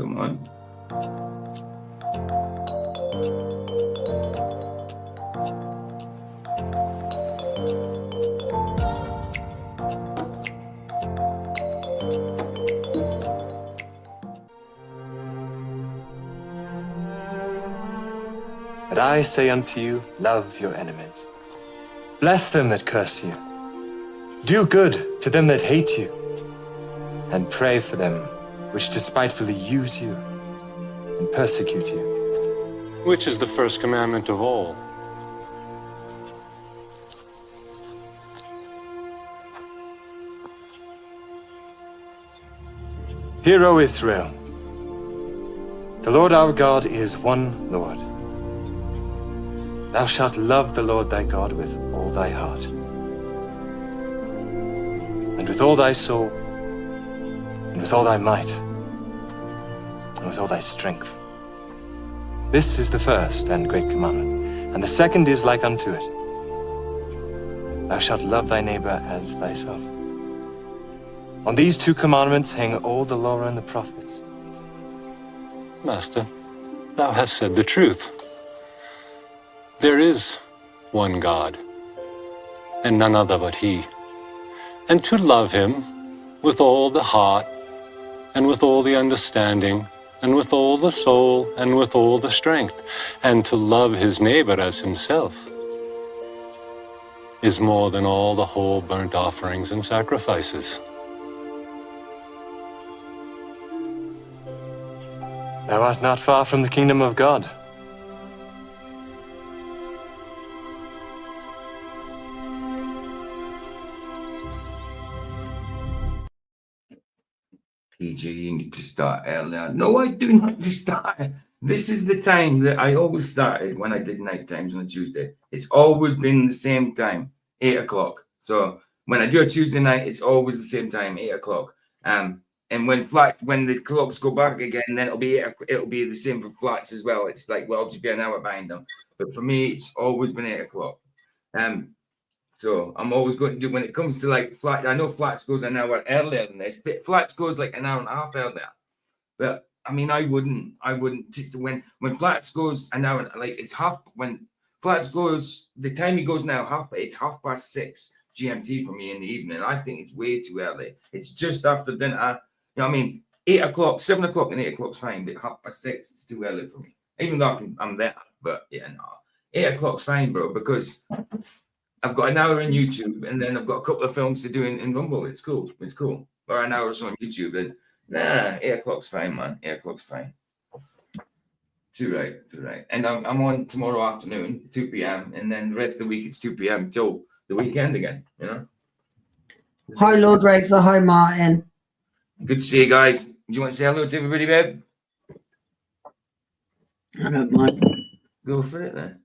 Come on. But I say unto you, love your enemies. Bless them that curse you. Do good to them that hate you. And pray for them which despitefully use you and persecute you. Which is the first commandment of all? Hear, O Israel, the Lord our God is one Lord. Thou shalt love the Lord thy God with all thy heart, and with all thy soul, and with all thy might, and with all thy strength. This is the first and great commandment, and the second is like unto it. Thou shalt love thy neighbor as thyself. On these two commandments hang all the law and the prophets. Master, thou hast said the truth. There is one God, and none other but He. And to love Him with all the heart, and with all the understanding, and with all the soul, and with all the strength, and to love his neighbor as himself, is more than all the whole burnt offerings and sacrifices. Thou art not far from the kingdom of God. PG, you need to start earlier. No, I do not start. This is the time that I always started when I did night times on a Tuesday. It's always been the same time, 8 o'clock. So when I do a Tuesday night, it's always the same time, 8 o'clock. And when the clocks go back again, then it'll be the same for flats as well. It's like, well, just be an hour behind them. But for me, it's always been 8 o'clock. So I'm always going to do, when it comes to like flat, I know flats goes an hour earlier than this, but flats goes like an hour and a half earlier. But I mean, I wouldn't when flats goes an hour, like it's when flats goes, the time he goes now, it's 6:30 GMT for me in the evening. I think it's way too early. It's just after dinner. You know what I mean? 8 o'clock, 7 o'clock and 8 o'clock's fine, but 6:30, it's too early for me. Even though I'm there, but yeah, no. 8 o'clock's fine, bro, because I've got an hour on YouTube and then I've got a couple of films to do in Rumble. It's cool. It's cool. Or an hour or so on YouTube. And 8 o'clock's fine, man. 8 o'clock's fine. Too right. And I'm on tomorrow afternoon, 2 p.m. And then the rest of the week, it's 2 p.m. till the weekend again, you know? Hi, Lord Racer. Hi, Martin. Good to see you guys. Do you want to say hello to everybody, babe? I don't mind. Go for it, then.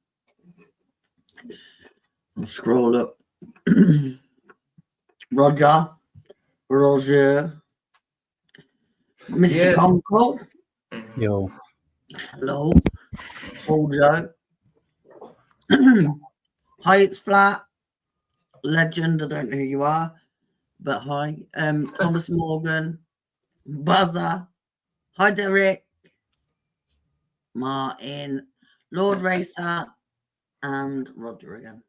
I'll scroll up. Roger, Mr. Comical. Yo. Hello, Paul Joe. Hi, it's Flat. Legend, I don't know who you are, but hi. Thomas Morgan, Buzzer. Hi, Derek. Martin, Lord Racer, and Roger again.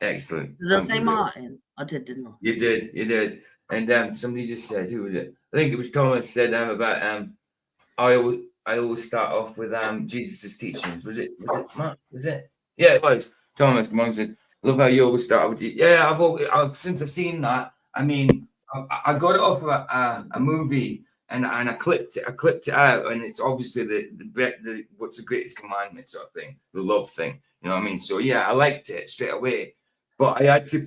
Excellent. Did I say Martin? I did, didn't I? You did. And somebody just said, who was it? I think it was Thomas said about I always start off with Jesus' teachings. Was it Mark? Was it? Yeah, it was. Thomas said, love how you always start with yeah, I've since I've seen that, I mean, I got it off of a movie and I clipped it out, and it's obviously the what's the greatest commandment sort of thing, the love thing. You know what I mean? So yeah, I liked it straight away. But I had to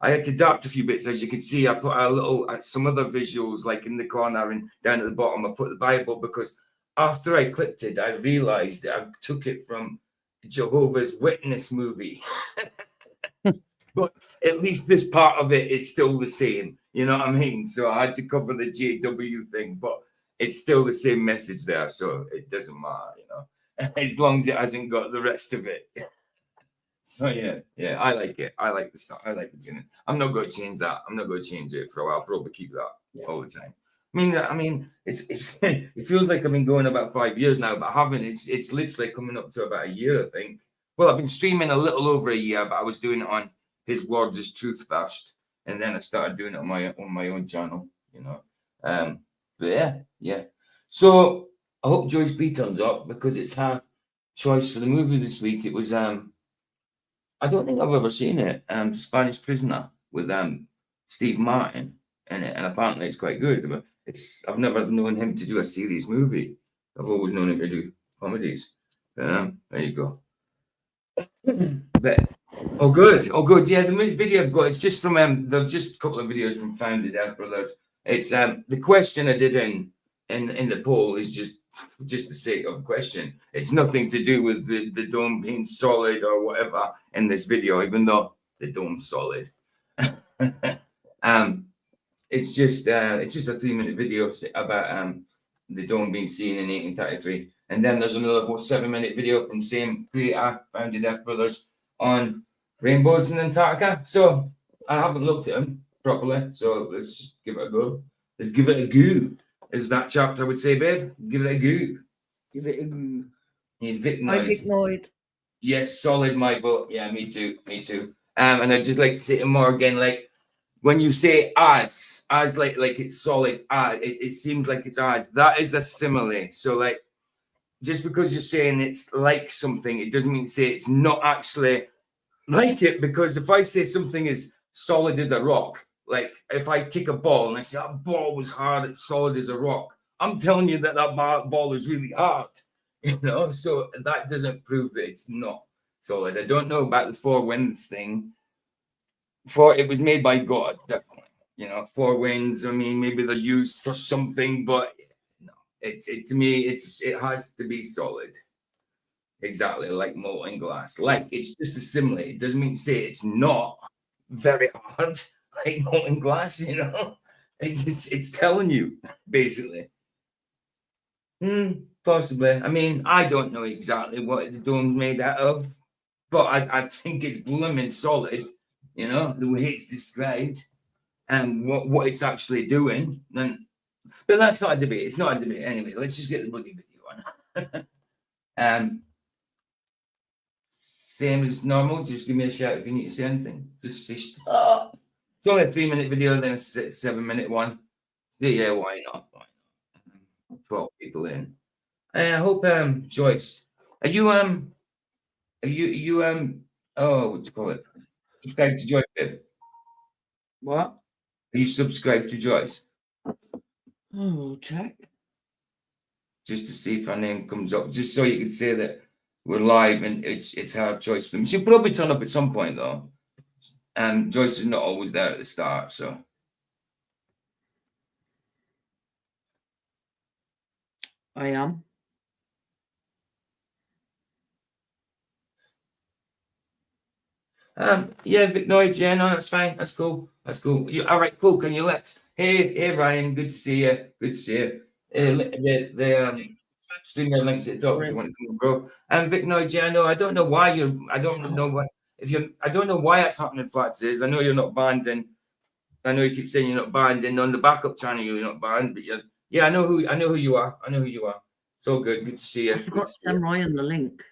adapt a few bits. As you can see, I put some other visuals like in the corner and down at the bottom. I put the Bible because after I clipped it, I realized that I took it from Jehovah's Witness movie. But at least this part of it is still the same. You know what I mean? So I had to cover the JW thing, but it's still the same message there. So it doesn't matter, you know, as long as it hasn't got the rest of it. So yeah, I like it. I like the stuff. I like the beginning. I'm not going to change that. I'm not going to change it for a while. I'll probably keep that all the time. it feels like I've been going about 5 years now, but I haven't. It's literally coming up to about a year, I think. Well, I've been streaming a little over a year, but I was doing it on His Word is Truth first, and then I started doing it on my own channel, you know. But yeah. So I hope Joyce B turns up because it's her choice for the movie this week. It was I don't think I've ever seen it. Spanish Prisoner with Steve Martin in it, and apparently it's quite good. But I've never known him to do a serious movie. I've always known him to do comedies. There you go. But oh good. Yeah, the video I've got, it's just from there's just a couple of videos from Founded Earth Brothers. It's the question I did in the poll is just the sake of a question. It's nothing to do with the dome being solid or whatever in this video, even though the dome's solid. It's just a 3-minute video about the dome being seen in 1833. And then there's another 7-minute video from same creator, Founded Earth Brothers, on rainbows in Antarctica. So I haven't looked at them properly. So let's just give it a go. Let's give it a go, as that chapter would say, babe. Give it a go. Give it a go. Yeah, Vicnoid. Yes, solid, my vote. Yeah, me too. And I'd just like to say it more again, like when you say as like it's solid, it seems like it's as. That is a simile. So like, just because you're saying it's like something, it doesn't mean to say it's not actually like it. Because if I say something is solid as a rock, like if I kick a ball and I say that ball was hard, it's solid as a rock, I'm telling you that ball is really hard, you know. So that doesn't prove that it's not solid. I don't know about the 4 winds thing. It was made by God, definitely. You know, 4 winds. I mean, maybe they're used for something, but no. To me, it has to be solid. Exactly, like molten glass. Like, it's just a simile. It doesn't mean to say it's not very hard, like molten glass, you know. It's telling you, basically. Possibly. I mean, I don't know exactly what the dome's made out of, but I think it's blooming solid, you know, the way it's described and what it's actually doing. But that's not a debate. It's not a debate. Anyway, let's just get the bloody video on. Same as normal. Just give me a shout if you need to say anything. Just say stop. It's only a 3-minute video, then a 7-minute one. Yeah, why not? 12 people in. I hope Joyce, are you what do you call it? Subscribe to Joyce, babe. What? Are you subscribed to Joyce? Oh, we'll check. Just to see if her name comes up, just so you can say that we're live and it's her choice for them. She'll probably turn up at some point though. Joyce is not always there at the start, so. I am. Yeah, Vicnoid, yeah, no, that's fine. That's cool. All right, cool. Can you hey, Ryan, good to see you. The streamer links at the top if you want to come, bro. And Vicnoid, yeah, no, I don't know why I don't know why that's happening, Flats is. I know you're not banned, and I know you keep saying you're not banned, and on the backup channel you're not banned, but I know who you are. It's all good. Good to see you. I forgot to send Ryan the link.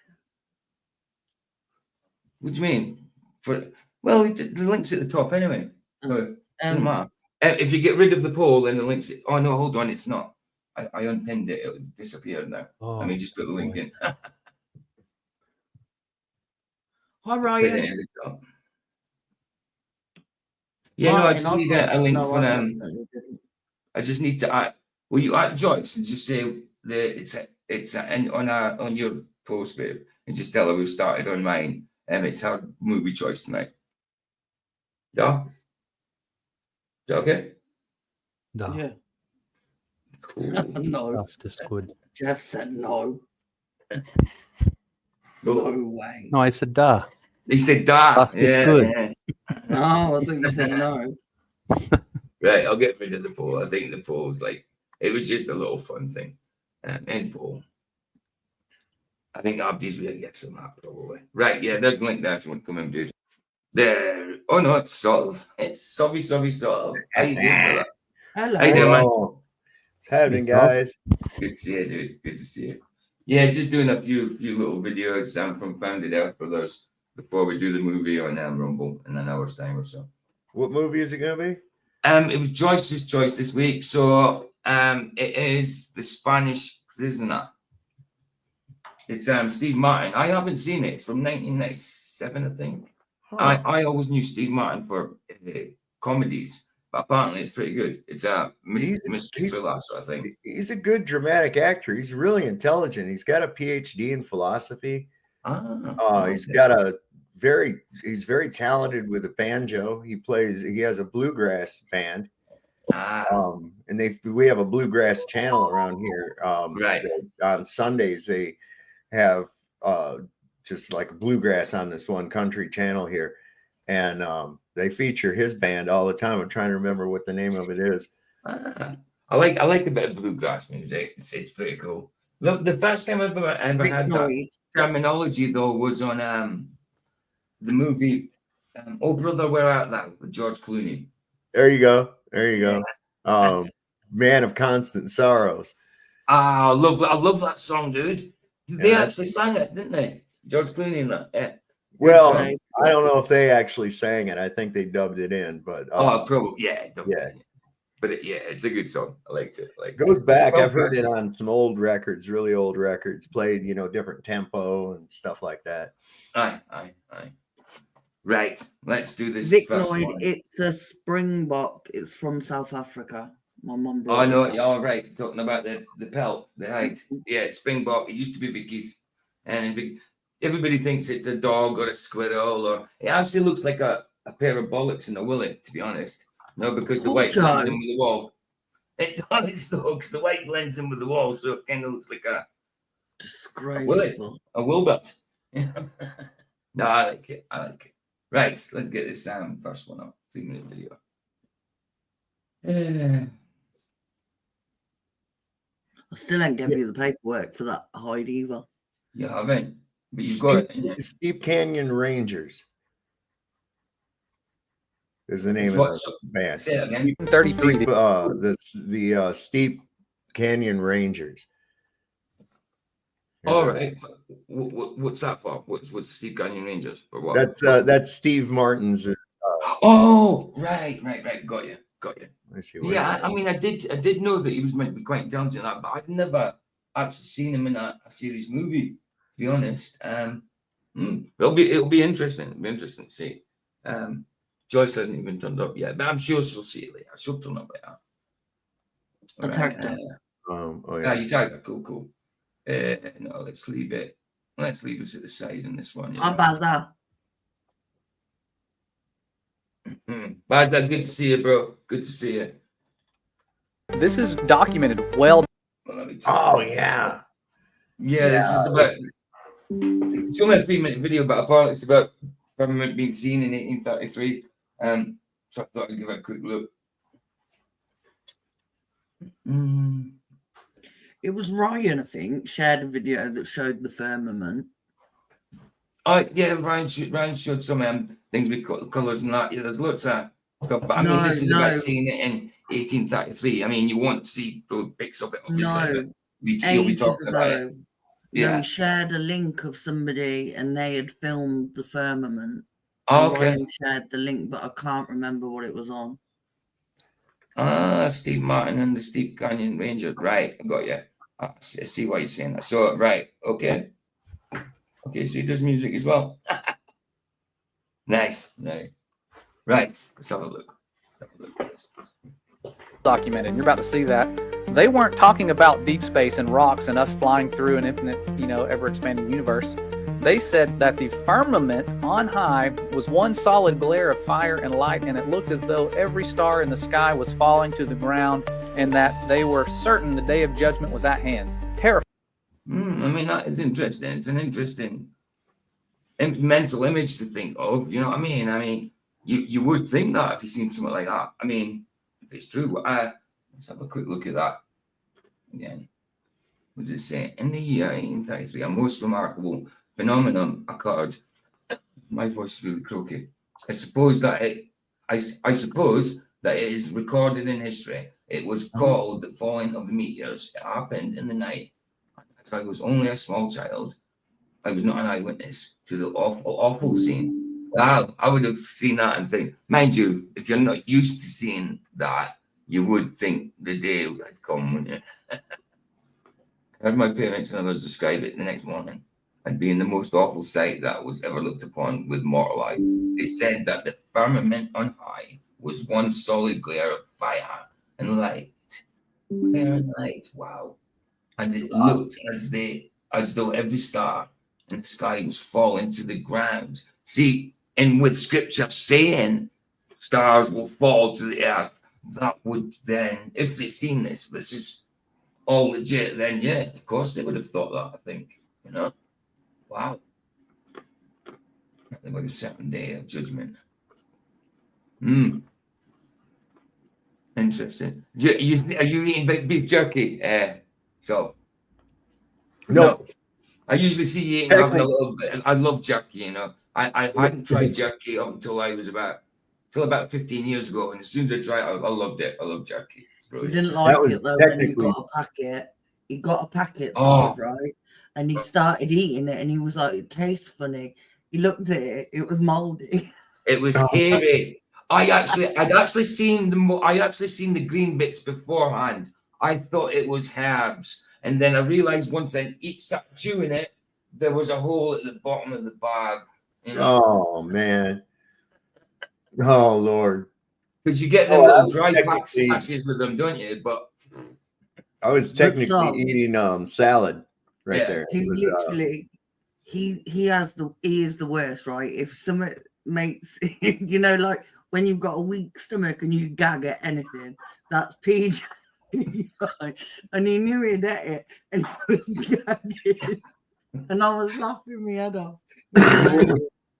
What do you mean? The link's at the top anyway. So doesn't matter. If you get rid of the poll, then the link's. Oh no, hold on, it's not. I unpinned it. It disappeared now. Let me just put the link in. Hi, Ryan. Yeah, no, I just need a link for I just need to add. Will you add Joyce and just say it's on your post, babe, and just tell her we've started on mine. It's her movie choice tonight. Yeah? Is that okay? No. Yeah. Cool. No. That's just good. Jeff said no. No way. No, I said da. He said da. That's just good. Yeah. No, I thought you said no. Right, I'll get rid of the poll. I think the poll's it was just a little fun thing. End poll. I think Abdi's going to get some that probably. Right, yeah, there's a link there if you want to come in, dude. There. Oh no, it's sort of. It's sort of. How you doing, brother? Hello. How you doing, man? What's happening, Yes, Rob? guys? Good to see you, dude. Good to see you. Yeah, just doing a few little videos from Founded Earth Brothers before we do the movie on Rumble in an hour's time or so. What movie is it gonna be? It was Joyce's choice this week, so it is The Spanish Prisoner. It's Steve Martin. I haven't seen it. It's from 1997, I think. Huh. I always knew Steve Martin for comedies, but apparently it's pretty good. It's a mystery thriller, so I think. He's a good dramatic actor. He's really intelligent. He's got a PhD in philosophy. He's very talented with a banjo. He has a bluegrass band. And we have a bluegrass channel around here. Right. On Sundays they have just like bluegrass on this one country channel here, and they feature his band all the time. I'm trying to remember what the name of it is. I like a bit of bluegrass music. It's pretty cool. The first time I've ever had that terminology though was on the movie Oh Brother Where Art Thou with George Clooney. There you go. Man of Constant Sorrows. I love that song, dude. They actually sang it, didn't they? George Clooney in that. Yeah. Well, I don't know if they actually sang it. I think they dubbed it in, but probably yeah. But it's a good song. I liked it. Like goes back. I've heard it on some old records, really old records, played, different tempo and stuff like that. Aye. Right, let's do this. Vic first Lloyd, one. it's a springbok. It's from South Africa. My mum Oh, I know. You're all right. Talking about the pelt, the hide. Yeah, it's springbok. It used to be Vicky's, and everybody thinks it's a dog or a squirrel, or it actually looks like a pair of bollocks in a willy, to be honest. No, because the white blends in with the wall. It does, though, because the white blends in with the wall, so it kind of looks like a disgraceful. A wilbert. No, I like it. Right, let's get this first one up. 3-minute video. I still ain't give you the paperwork for that hide either. You haven't, but you've got it. Steep Canyon Rangers is the name of the band. Say it again. 33. The Steep Canyon Rangers. All right. What's that for? What's the Steve Canyon Rangers for? What? That's Steve Martin's. Oh, right. Got you. I see. Yeah, I mean, I did know that he was meant to be quite intelligent, but I've never actually seen him in a series movie. To be honest, it'll be interesting. It'll be interesting to see. Joyce hasn't even turned up yet, but I'm sure she'll see it later. She'll turn up later. Attack You tagged her. Cool. No, let's leave it. Let's leave us at the side in this one. Baza. Baza, good to see you, bro. Good to see you. This is documented well. Oh yeah. This is about. It's only a 3-minute video, but apparently it's about Firmament being seen in 1833. So I thought I'd give it a quick look. It was Ryan, I think, shared a video that showed the firmament. Oh yeah, Ryan showed some things with colours and that. Yeah, there's lots of stuff. But I mean, this is about seeing it in 1833. I mean, you won't see pics of it, obviously. You'll be talking about it. Yeah, he shared a link of somebody, and they had filmed the firmament. Oh, okay. Ryan shared the link, but I can't remember what it was on. Steve Martin and the Steep Canyon Rangers. Right, I got you. I see why you're saying that. So, right, okay. Okay, so he does music as well. Nice. Right, let's have a look. Documented. You're about to see that. They weren't talking about deep space and rocks and us flying through an infinite, ever-expanding universe. They said that the firmament on high was one solid glare of fire and light, and it looked as though every star in the sky was falling to the ground, and that they were certain the day of judgment was at hand. Terrifying. I mean, that is interesting. It's an interesting mental image to think of. You know what I mean? I mean, you would think that if you've seen something like that. I mean, if it's true. Let's have a quick look at that again. What does it say? In the year 1833, a most remarkable phenomenon occurred. My voice is really croaky. I suppose that it is recorded in history. It was called the falling of the meteors. It happened in the night. So I was only a small child. I was not an eyewitness to the awful, awful scene. Wow, I would have seen that and think, mind you, if you're not used to seeing that, you would think the day had come, wouldn't you? I heard my parents and others describe it the next morning and being the most awful sight that was ever looked upon with mortal eye. They said that the firmament on high was one solid glare of fire and light. Fire and light, wow. And it looked as though every star in the sky was falling to the ground. See, and with scripture saying stars will fall to the earth, that would then, if they've seen this is all legit, then yeah, of course they would have thought that, I think. You know? Wow. There was a certain day of judgment. Interesting. Are you eating beef jerky? So no. I usually see you eating having a little bit. I love jerky, you know. I hadn't tried jerky up until I was about 15 years ago, and as soon as I tried it, I loved it. I love jerky. It's He brilliant. didn't like it though when he got a packet. He got a packet, right? And he started eating it, and he was like, "It tastes funny." He looked at it; it was moldy. It was hairy. I'd actually seen the green bits beforehand. I thought it was herbs, and then I realized once I started chewing it, there was a hole at the bottom of the bag. You know? Oh man! Oh Lord! Because you get the little dry pack sachets with them, don't you? But I was technically eating salad there. He literally, he is the worst, right? If someone makes, you know, like when you've got a weak stomach and you gag at anything, that's PJ. And he knew he'd ate it, and he was gagging, and I was laughing my head off.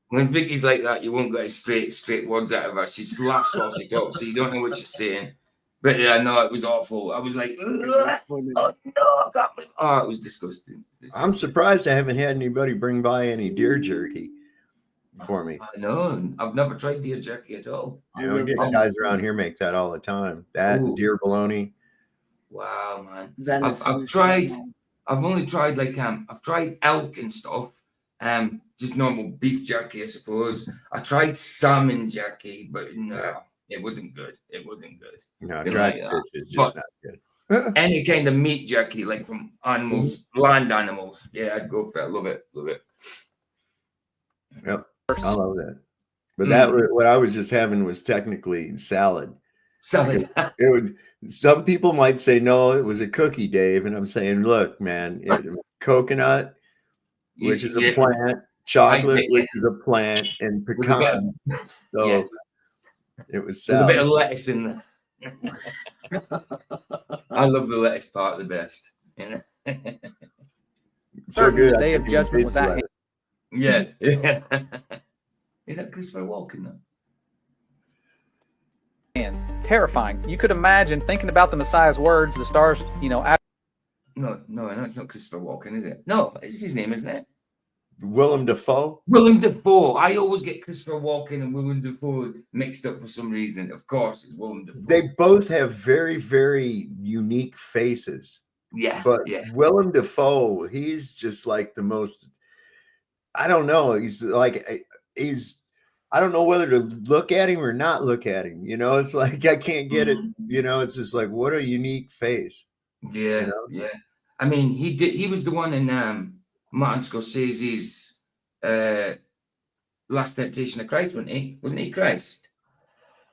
When Vicky's like that, you won't get straight words out of her. She laughs while she talks, so you don't know what she's saying. But yeah, no, it was awful. I was like, oh no, it was disgusting. I'm surprised I haven't had anybody bring by any deer jerky for me. I know. I've never tried deer jerky at all. You know, we get guys around here make that all the time. That and deer bologna. Wow, man. I've only tried I've tried elk and stuff. Just normal beef jerky, I suppose. I tried salmon jerky, but no, it wasn't good. It wasn't good. No, dried fish is just not good. Any kind of meat jerky, like from animals, land animals. Yeah, I'd go for it. Love it. Love it. Yep. I love that. But what I was just having was technically salad. Salad. It would. Some people might say no, it was a cookie, Dave, and I'm saying, look, man, it was coconut, which is a plant, chocolate, which is a plant, and pecan. So it was salad. There's a bit of lettuce in there. I love the lettuce part the best. You know? So good. The day of judgment was at hand. Yeah. Is that Christopher Walken though? And terrifying. You could imagine thinking about the Messiah's words, the stars, you know. No, it's not Christopher Walken, is it? No, it's his name, isn't it? Willem Dafoe. Willem Dafoe. I always get Christopher Walken and Willem Dafoe mixed up for some reason. Of course, it's Willem Dafoe. They both have very, very unique faces. Yeah. But Willem Dafoe, he's just like the most. I don't know. I don't know whether to look at him or not look at him. You know, it's like I can't get it. You know, it's just like what a unique face. Yeah, you know? Yeah. I mean, he was the one in Martin Scorsese's Last Temptation of Christ, wasn't he? Wasn't he Christ?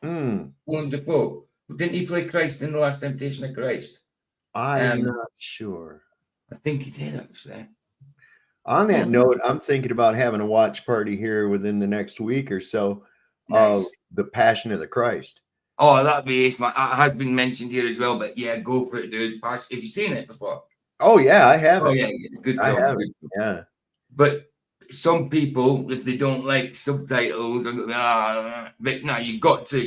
Willem Dafoe. Didn't he play Christ in the Last Temptation of Christ? I'm not sure. I think he did actually. On that note, I'm thinking about having a watch party here within the next week or so of The Passion of the Christ. Oh, that'd be ace, man. It has been mentioned here as well, but yeah, go for it, dude. Have you seen it before? Oh, yeah, I have. Oh, yeah, good film. I have it. Yeah. But some people, if they don't like subtitles, but no, you got to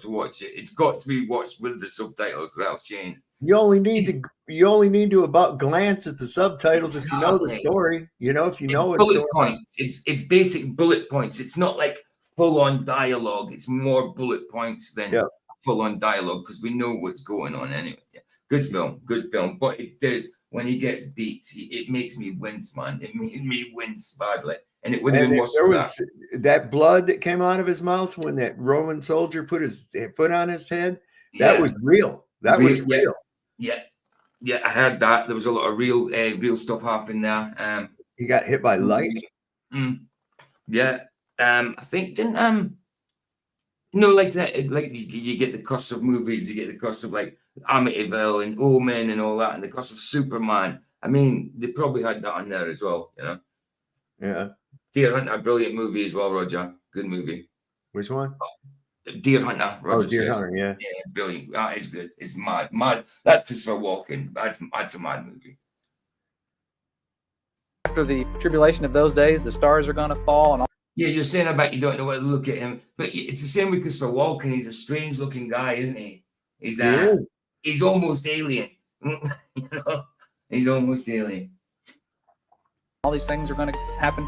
watch it. It's got to be watched with the subtitles, or else you ain't. You only need to about glance at the subtitles if you know the story. You know, if you know bullet points. It's basic bullet points. It's not like full on dialogue. It's more bullet points than full-on dialogue because we know what's going on anyway. Yeah. Good film. But it does, when he gets beat, it makes me wince, man. It made me wince badly. And it would have been worse there for was that blood that came out of his mouth when that Roman soldier put his foot on his head. That was real. That was real. Yeah, I heard that. There was a lot of real stuff happening there. He got hit by light. Yeah. I think didn't like that, like you get the cost of movies, you get the cost of like Amityville and Omen and all that, and the cost of Superman. I mean, they probably had that on there as well, you know. Yeah. Deer Hunter, brilliant movie as well, Roger. Good movie. Which one? Deer Hunter. Roger Deer says. Hunter, yeah. Yeah, brilliant. That is good. It's mad. That's Christopher Walken. That's a mad movie. After the tribulation of those days, the stars are going to fall and all. Yeah, you're saying about you don't know what to look at him, but it's the same with Christopher Walken. He's a strange-looking guy, isn't he? He's almost alien. You know, he's almost alien. All these things are going to happen.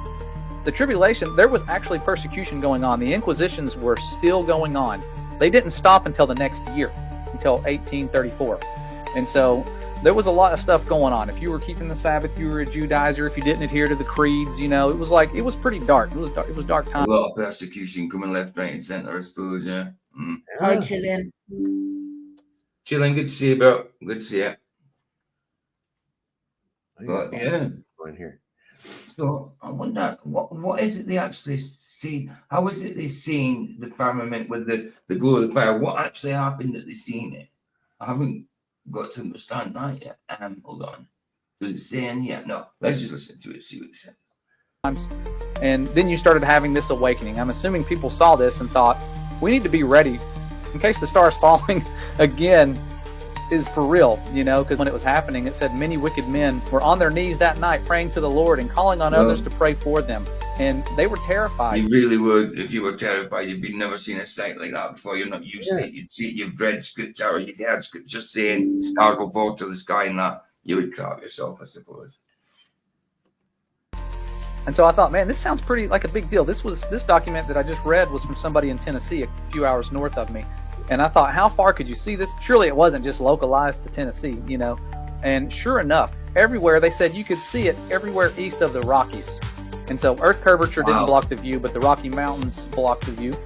The tribulation, there was actually persecution going on. The Inquisitions were still going on. They didn't stop until the next year, until 1834. And so there was a lot of stuff going on. If you were keeping the Sabbath, you were a Judaizer. If you didn't adhere to the creeds, you know, it was pretty dark. It was dark time. A lot of persecution coming left, right, and center, I suppose, yeah. Hi, Chilling. Chilling, good to see you, bro. Good to see you. But yeah. In here. So I wonder what is it they actually see? How is it they seen the firmament with the glow of the fire? What actually happened that they seen it? I haven't got to understand that yet. Hold on. Does it say in here? No. Let's just listen to it, see what it says. And then you started having this awakening. I'm assuming people saw this and thought, we need to be ready in case the stars falling again is for real, you know, because when it was happening, it said many wicked men were on their knees that night praying to the Lord and calling on others to pray for them. And they were terrified. You really would. If you were terrified, you'd never seen a sight like that before. You're not used to it. You'd see it, you've read scripture or you'd heard scripture saying stars will fall to the sky and that. You would crap yourself, I suppose. And so I thought, man, this sounds pretty like a big deal. This document that I just read was from somebody in Tennessee, a few hours north of me. And I thought, how far could you see this? Surely it wasn't just localized to Tennessee, you know. And sure enough, everywhere they said you could see it everywhere east of the Rockies. And so Earth curvature didn't block the view, but the Rocky Mountains blocked the view.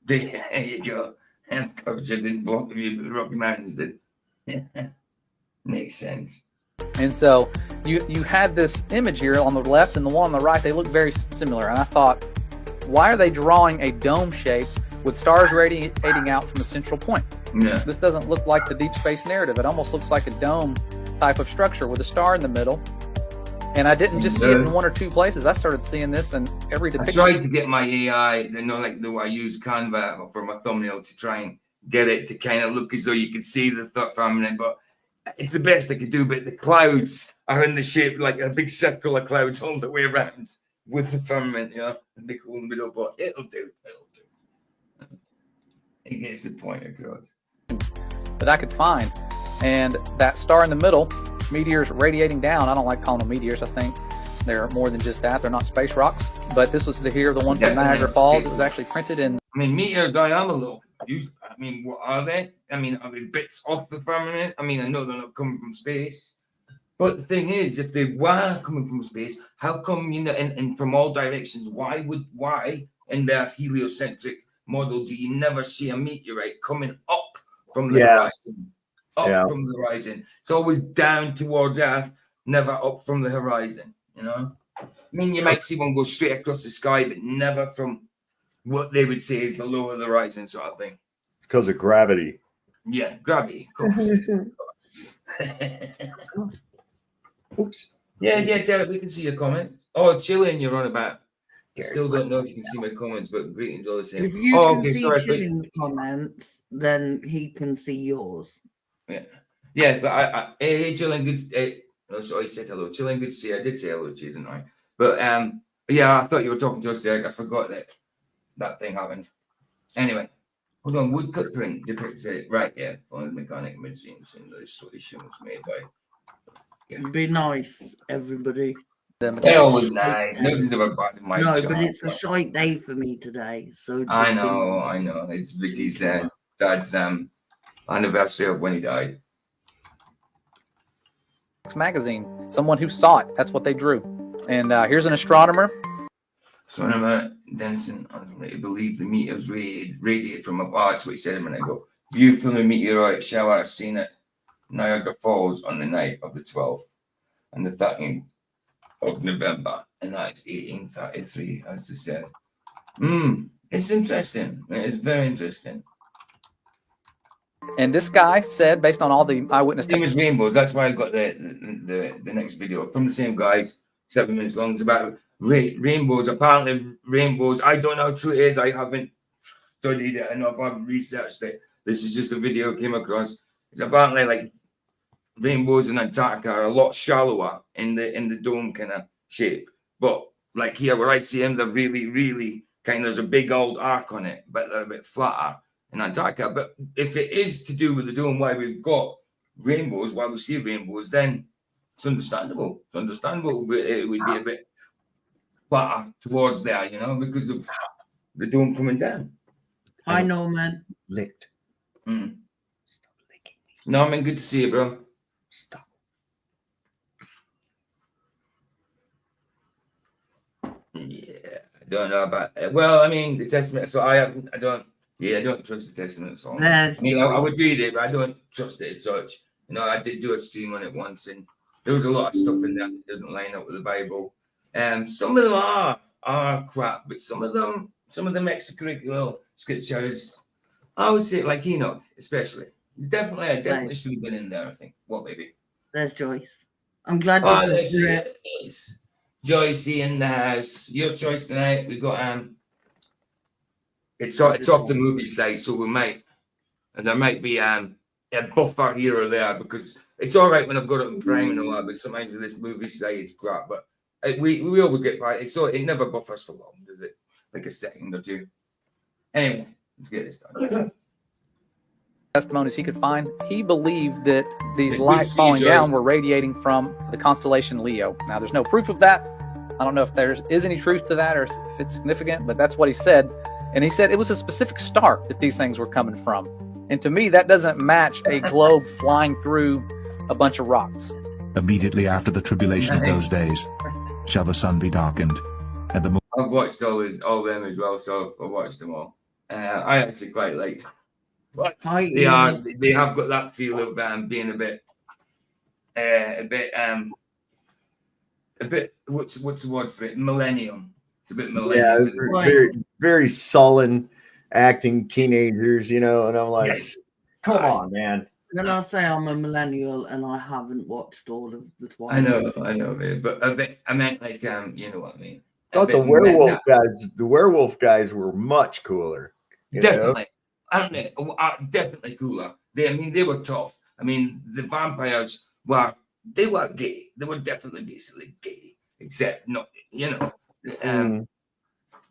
There you go. Earth curvature didn't block the view, but the Rocky Mountains did. Makes sense. And so you had this image here on the left and the one on the right. They look very similar. And I thought, why are they drawing a dome shape with stars radiating out from the central point? Yeah. This doesn't look like the deep space narrative. It almost looks like a dome type of structure with a star in the middle. And I didn't just see it in one or two places. I started seeing this in every depiction. I tried to get my AI, you know, like the way I use Canva for my thumbnail to try and get it to kind of look as though you could see the firmament, but it's the best I could do. But the clouds are in the shape like a big circle of clouds all the way around with the firmament, you know, a big hole in the middle, but it'll do. It gets the point across. That I could find. And that star in the middle, meteors radiating down. I don't like calling them meteors. I think they're more than just that. They're not space rocks. But this was the one from Niagara Falls. It was actually printed in. I mean, meteors, I am a little confused. I mean, what are they? I mean, are they bits off the firmament? I mean, I know they're not coming from space. But the thing is, if they were coming from space, how come, you know, and from all directions, why in that heliocentric model do you never see a meteorite coming up from the horizon? From the horizon. It's always down towards Earth, never up from the horizon, you know? I mean, you might see one go straight across the sky, but never from what they would say is below the horizon sort of thing. It's because of gravity. Yeah, gravity, of course. Oops. Yeah, Derek, we can see your comments. Oh, chilling, you're on about. Still don't know if you can see my comments, but greetings all the same. If you can see Chilling's comments, then he can see yours. Yeah, but hey, Chilling, good. Oh, sorry, I said hello. Chilling, good to see you. I did say hello to you, didn't I? But yeah, I thought you were talking to us, Derek. I forgot that thing happened. Anyway, hold on. Woodcut print depicts it. Right, yeah. Following mechanic machines and the installation was made by. Yeah. Be nice, everybody. They're always nice. Nobody's ever bad in my No, but it's a shite day for me today. So I know. It's Vicky said. Dad's anniversary of when he died. Magazine. Someone who saw it. That's what they drew. And here's an astronomer. Astronomer Denison, I believe the meteors radiate from above. That's what he said a minute ago. View from the meteorite shower seen at Niagara Falls on the night of the 12th and the 13th of November, and that's 1833, as they said. It's interesting. It's very interesting. And this guy said, based on all the eyewitness Famous rainbows. That's why I got the next video from the same guys, 7 minutes long. It's about rainbows. Apparently, rainbows. I don't know how true it is. I haven't studied it enough. I've researched it. This is just a video I came across. It's apparently like rainbows in Antarctica are a lot shallower in the dome kind of shape. But like here, where I see them, they're really, really kind. There's a big old arc on it, but they're a bit flatter in Antarctica. But if it is to do with the dome, why we've got rainbows, why we see rainbows, then it's understandable. It's understandable. It would be a bit flatter towards there, you know, because of the dome coming down. Hi, Norman. Licked. Stop licking me. Norman, good to see you, bro. Stop. Yeah, I don't know about it. Well, I mean, the Testament. So I don't trust the Testament song. I mean, I would read it, but I don't trust it as such. You know, I did do a stream on it once, and there was a lot of stuff in there that doesn't line up with the Bible. Some of them are crap, but some of them extracurricular scriptures, I would say, like Enoch, especially. I definitely should have been in there, I think. What, maybe? There's Joyce. I'm glad you said that. Joycey in the house. Your choice tonight. We got it's off the movie site, so there might be a buffer here or there, because it's all right when I've got it in Prime and all that, but sometimes with this movie site it's crap. But we always get by it, so it never buffers for long, does it? Like a second or two. Anyway, let's get this done. testimonies he could find, he believed that these lights falling down were radiating from the constellation Leo. Now, there's no proof of that. I don't know if there is any truth to that or if it's significant, but that's what he said. And he said it was a specific star that these things were coming from. And to me, that doesn't match a globe flying through a bunch of rocks. Immediately after the tribulation of those days, shall the sun be darkened, and the moon. I've watched all them as well, so I watched them all. I actually quite liked them. But they have got that feel of being a bit what's the word for it? Millennium. It's a bit millennium. Yeah, very, very sullen acting teenagers, you know, and I'm like, yes. Come on, man. Then I'll say I'm a millennial and I haven't watched all of the Twilight. I know, but I meant like you know what I mean. I thought the werewolf guys were much cooler. Definitely. Definitely cooler. They were tough. I mean, the vampires were gay. They were definitely basically gay, except not, you know,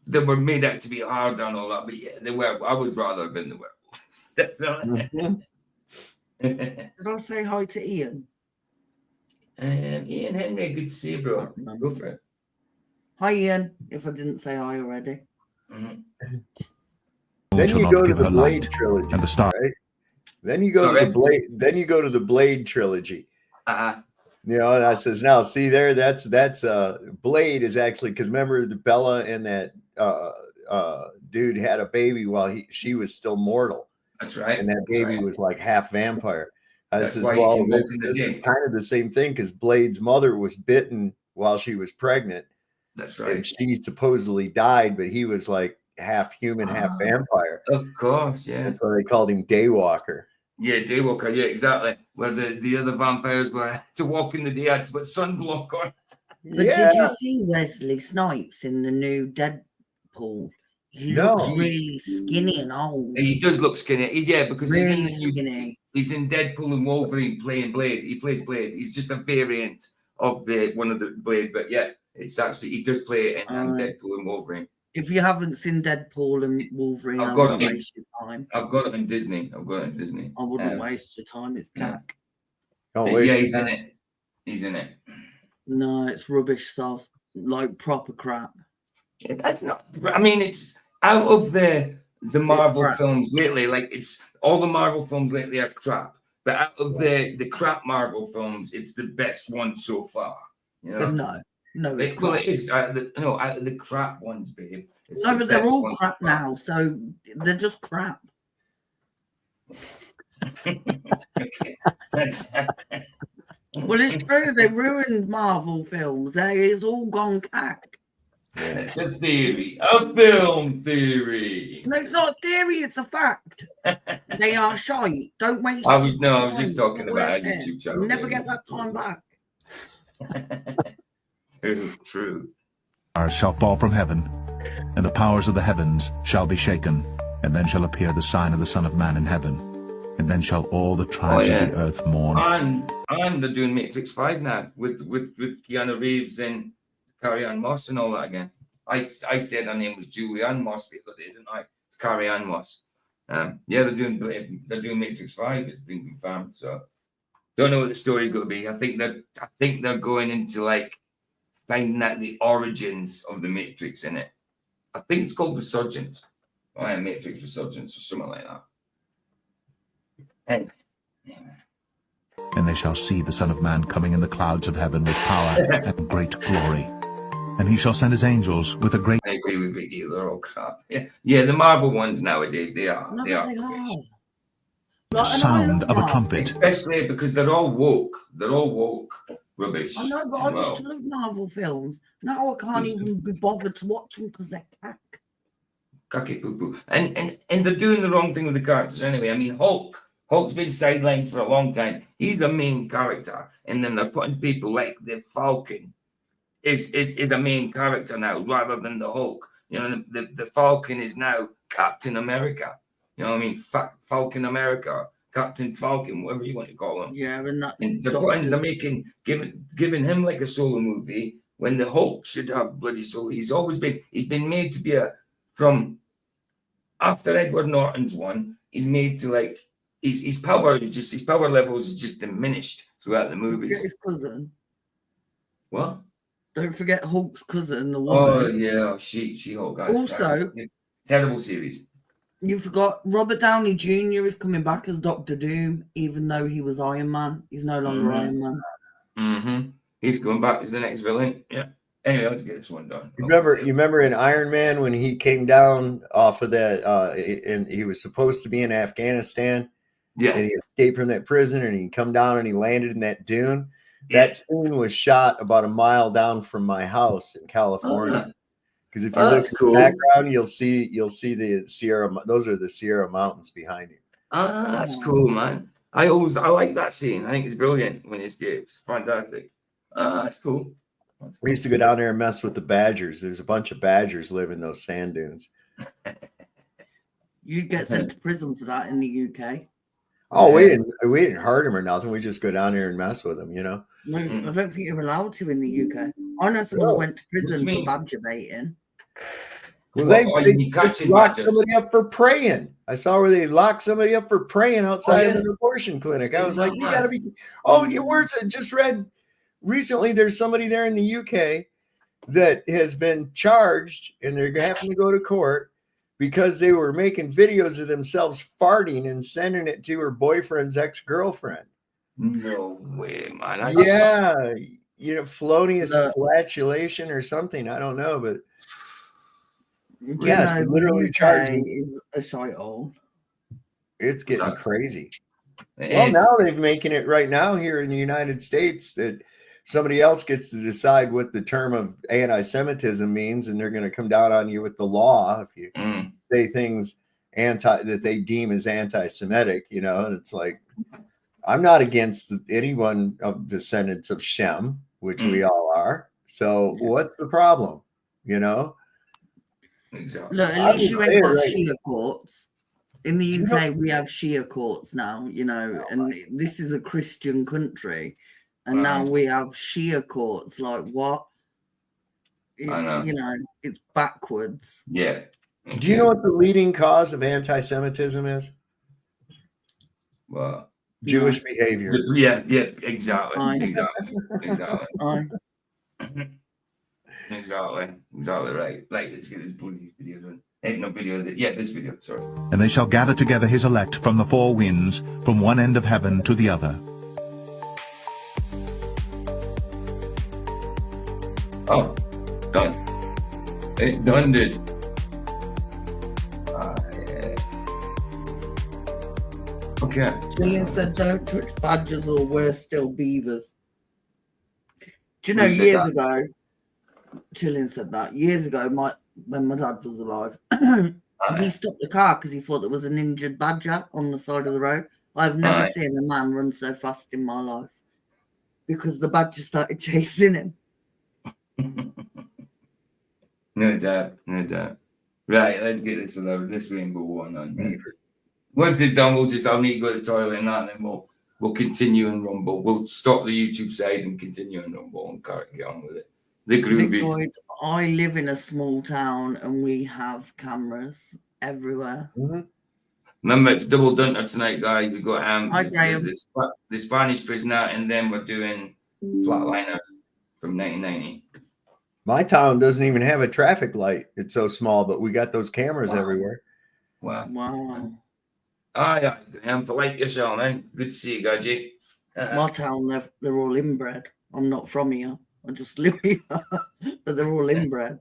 they were made out to be hard and all that. But yeah, they were. I would rather have been the werewolves. Definitely. Did I say hi to Ian? Ian Henry, good to see you, bro. Go for it. Hi, Ian. If I didn't say hi already. Mm-hmm. Then you go to the Blade trilogy, and the star. Right? Then you go to the Blade. Then you go to the Blade trilogy. You know, and I says, now see there, that's Blade is actually, because remember the Bella and that dude had a baby while she was still mortal. That's right. And that baby was like half vampire. That's this is kind of the same thing, because Blade's mother was bitten while she was pregnant. That's right. And she supposedly died, but he was like half human, half vampire. Of course, yeah. That's why they called him Daywalker. Yeah, Daywalker, yeah, exactly. Where the other vampires were to walk in the day, had to put sunblock on. But did you see Wesley Snipes in the new Deadpool? He looks really skinny and old. He does look skinny, yeah, because really skinny. He's in Deadpool and Wolverine playing Blade. He plays Blade. He's just a variant of one of the Blade, but yeah, it's actually he does play it in Deadpool and Wolverine. If you haven't seen Deadpool and Wolverine, I wouldn't waste your time. I've got it in Disney. I wouldn't waste your time. It's cack. Yeah, he's in it. He's in it. No, it's rubbish stuff. Like proper crap. Yeah, that's not. I mean, it's out of the the Marvel crap. films lately, like it's all the Marvel films lately are crap. But out of the crap Marvel films, it's the best one so far. You know? No, it's Well, crap. it is. Out of the crap ones, babe. It's No, the but they're best all one crap so far. now, so they're just crap. That's Well, it's true. They ruined Marvel films. It's all gone cack. it's a theory, a film theory. No, it's not a theory. It's a fact. They are shite. Don't waste. I was your time. just It's talking not about our worth it. YouTube channel. You'll never baby. get that time back. True. Stars shall fall from heaven, and the powers of the heavens shall be shaken, and then shall appear the sign of the Son of Man in heaven, and then shall all the tribes of the earth mourn. And they're doing Matrix 5 now with Keanu Reeves and Carrie-Anne Moss and all that again. I said her name was Julianne Moss the other day, didn't I? It's Carrie-Anne Moss. They're doing Matrix 5. It's been confirmed. So don't know what the story's going to be. I think they're going into like finding out the origins of the Matrix in it. I think it's called Resurgence. Matrix Resurgence or something like that. And they shall see the Son of Man coming in the clouds of heaven with power and great glory. And he shall send his angels with a great... I agree with Vicky. They're all crap. Yeah, the Marvel ones nowadays, they are. No, they are. sound of a trumpet. Especially because they're all woke. They're all woke rubbish. I know, but I used to love Marvel films. Now I can't even be bothered to watch them because they're cack. Cocky poo poo. And they're doing the wrong thing with the characters anyway. I mean, Hulk's been sidelined for a long time. He's a main character. And then they're putting people like the Falcon is a main character now rather than the Hulk. You know, the Falcon is now Captain America. You know what I mean? Falcon America, Captain Falcon, whatever you want to call him. Yeah, and giving him like a solo movie when the Hulk should have bloody solo. He's been made to be from after Edward Norton's one, he's made to like his power levels is just diminished throughout the movies. Don't forget his cousin. What? Don't forget Hulk's cousin, the woman. Oh yeah, she Hulk. Also, terrible series. You forgot Robert Downey Jr. is coming back as Doctor Doom, even though he was Iron Man. He's no longer Iron Man. Mm-hmm. He's going back as the next villain. Yeah. Anyway, let's get this one done. You remember in Iron Man when he came down off of that, and he was supposed to be in Afghanistan. Yeah. And he escaped from that prison, and he come down and he landed in that dune. Yeah. That scene was shot about a mile down from my house in California. Because if you look at the background, you'll see the Sierra. Those are the Sierra Mountains behind you. That's cool, man. I like that scene. I think it's brilliant when he escapes. Fantastic. That's cool. We used to go down there and mess with the badgers. There's a bunch of badgers live in those sand dunes. You'd get sent to prison for that in the UK. Oh, we didn't hurt him or nothing. We just go down there and mess with him, you know. No, I don't think you're allowed to in the UK. I know someone who went to prison for badger baiting. Well, they locked somebody up for praying. I saw where they locked somebody up for praying outside of an abortion clinic. I was like, you gotta be. Oh, your words. I just read recently. There's somebody there in the UK that has been charged, and they're having to go to court because they were making videos of themselves farting and sending it to her boyfriend's ex-girlfriend. No way, man. Yeah, you know, felonious flatulation or something. I don't know, but yes, literally charging is a shithole. It's getting crazy. Well, now they're making it right now here in the United States that somebody else gets to decide what the term of anti-Semitism means, and they're going to come down on you with the law if you say things that they deem as anti-Semitic. You know, and it's like, I'm not against anyone of descendants of Shem, which we all are. So what's the problem? You know? Exactly. Look, at least you ain't got Shia courts. In the UK, we have Shia courts now, you know, and this is a Christian country. And now we have Shia courts. Like, what? I know. You know, it's backwards. Yeah. Do you know what the leading cause of anti-Semitism is? Well, Jewish behavior. Yeah, exactly. Exactly right. Like, let's get this bloody video done. No video. Yeah, this video. Sorry. And they shall gather together his elect from the four winds, from one end of heaven to the other. Oh, done. It done did. Yeah. Okay. Julian said, "Don't touch badgers or worse still, beavers." Do you know, Who said years that? ago, Julian said that years ago, when my dad was alive, he stopped the car because he thought there was an injured badger on the side of the road. I've never Aye. seen a man run so fast in my life because the badger started chasing him. No doubt, no doubt. Right, let's get this rainbow one on. Once it's done, I'll need to go to the toilet and that, and then we'll continue and rumble. We'll stop the YouTube side and continue and rumble and get on with it. The groovy. Victoid, I live in a small town and we have cameras everywhere. Remember, it's double dunter tonight, guys. We got Hi, Graham. the Spanish prisoner, and then we're doing Flatliner from 1990. My town doesn't even have a traffic light. It's so small, but we got those cameras everywhere. Wow. Wow. Yeah, Graham, for like yourself, man. Good to see you, Gaji. My town, they're all inbred. I'm not from here. I just live here, but they're all inbred.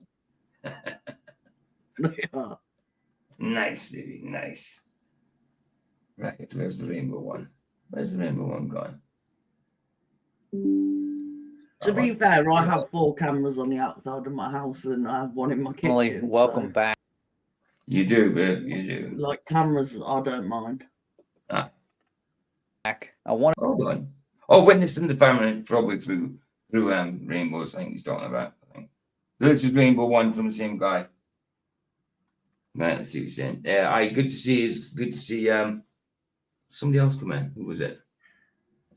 They are. Nice, baby, nice. Right, where's the rainbow one? Where's the rainbow one gone? To be fair, I have 4 cameras on the outside of my house and I have one in my kitchen. Welcome back. You do, babe, you do. Like cameras, I don't mind. I want Hold on. Oh, witnessing the Firmament probably through rainbows, I think he's talking about. I think this is rainbow one from the same guy. Right, let's see what he's saying. Good to see somebody else come in. Who was it?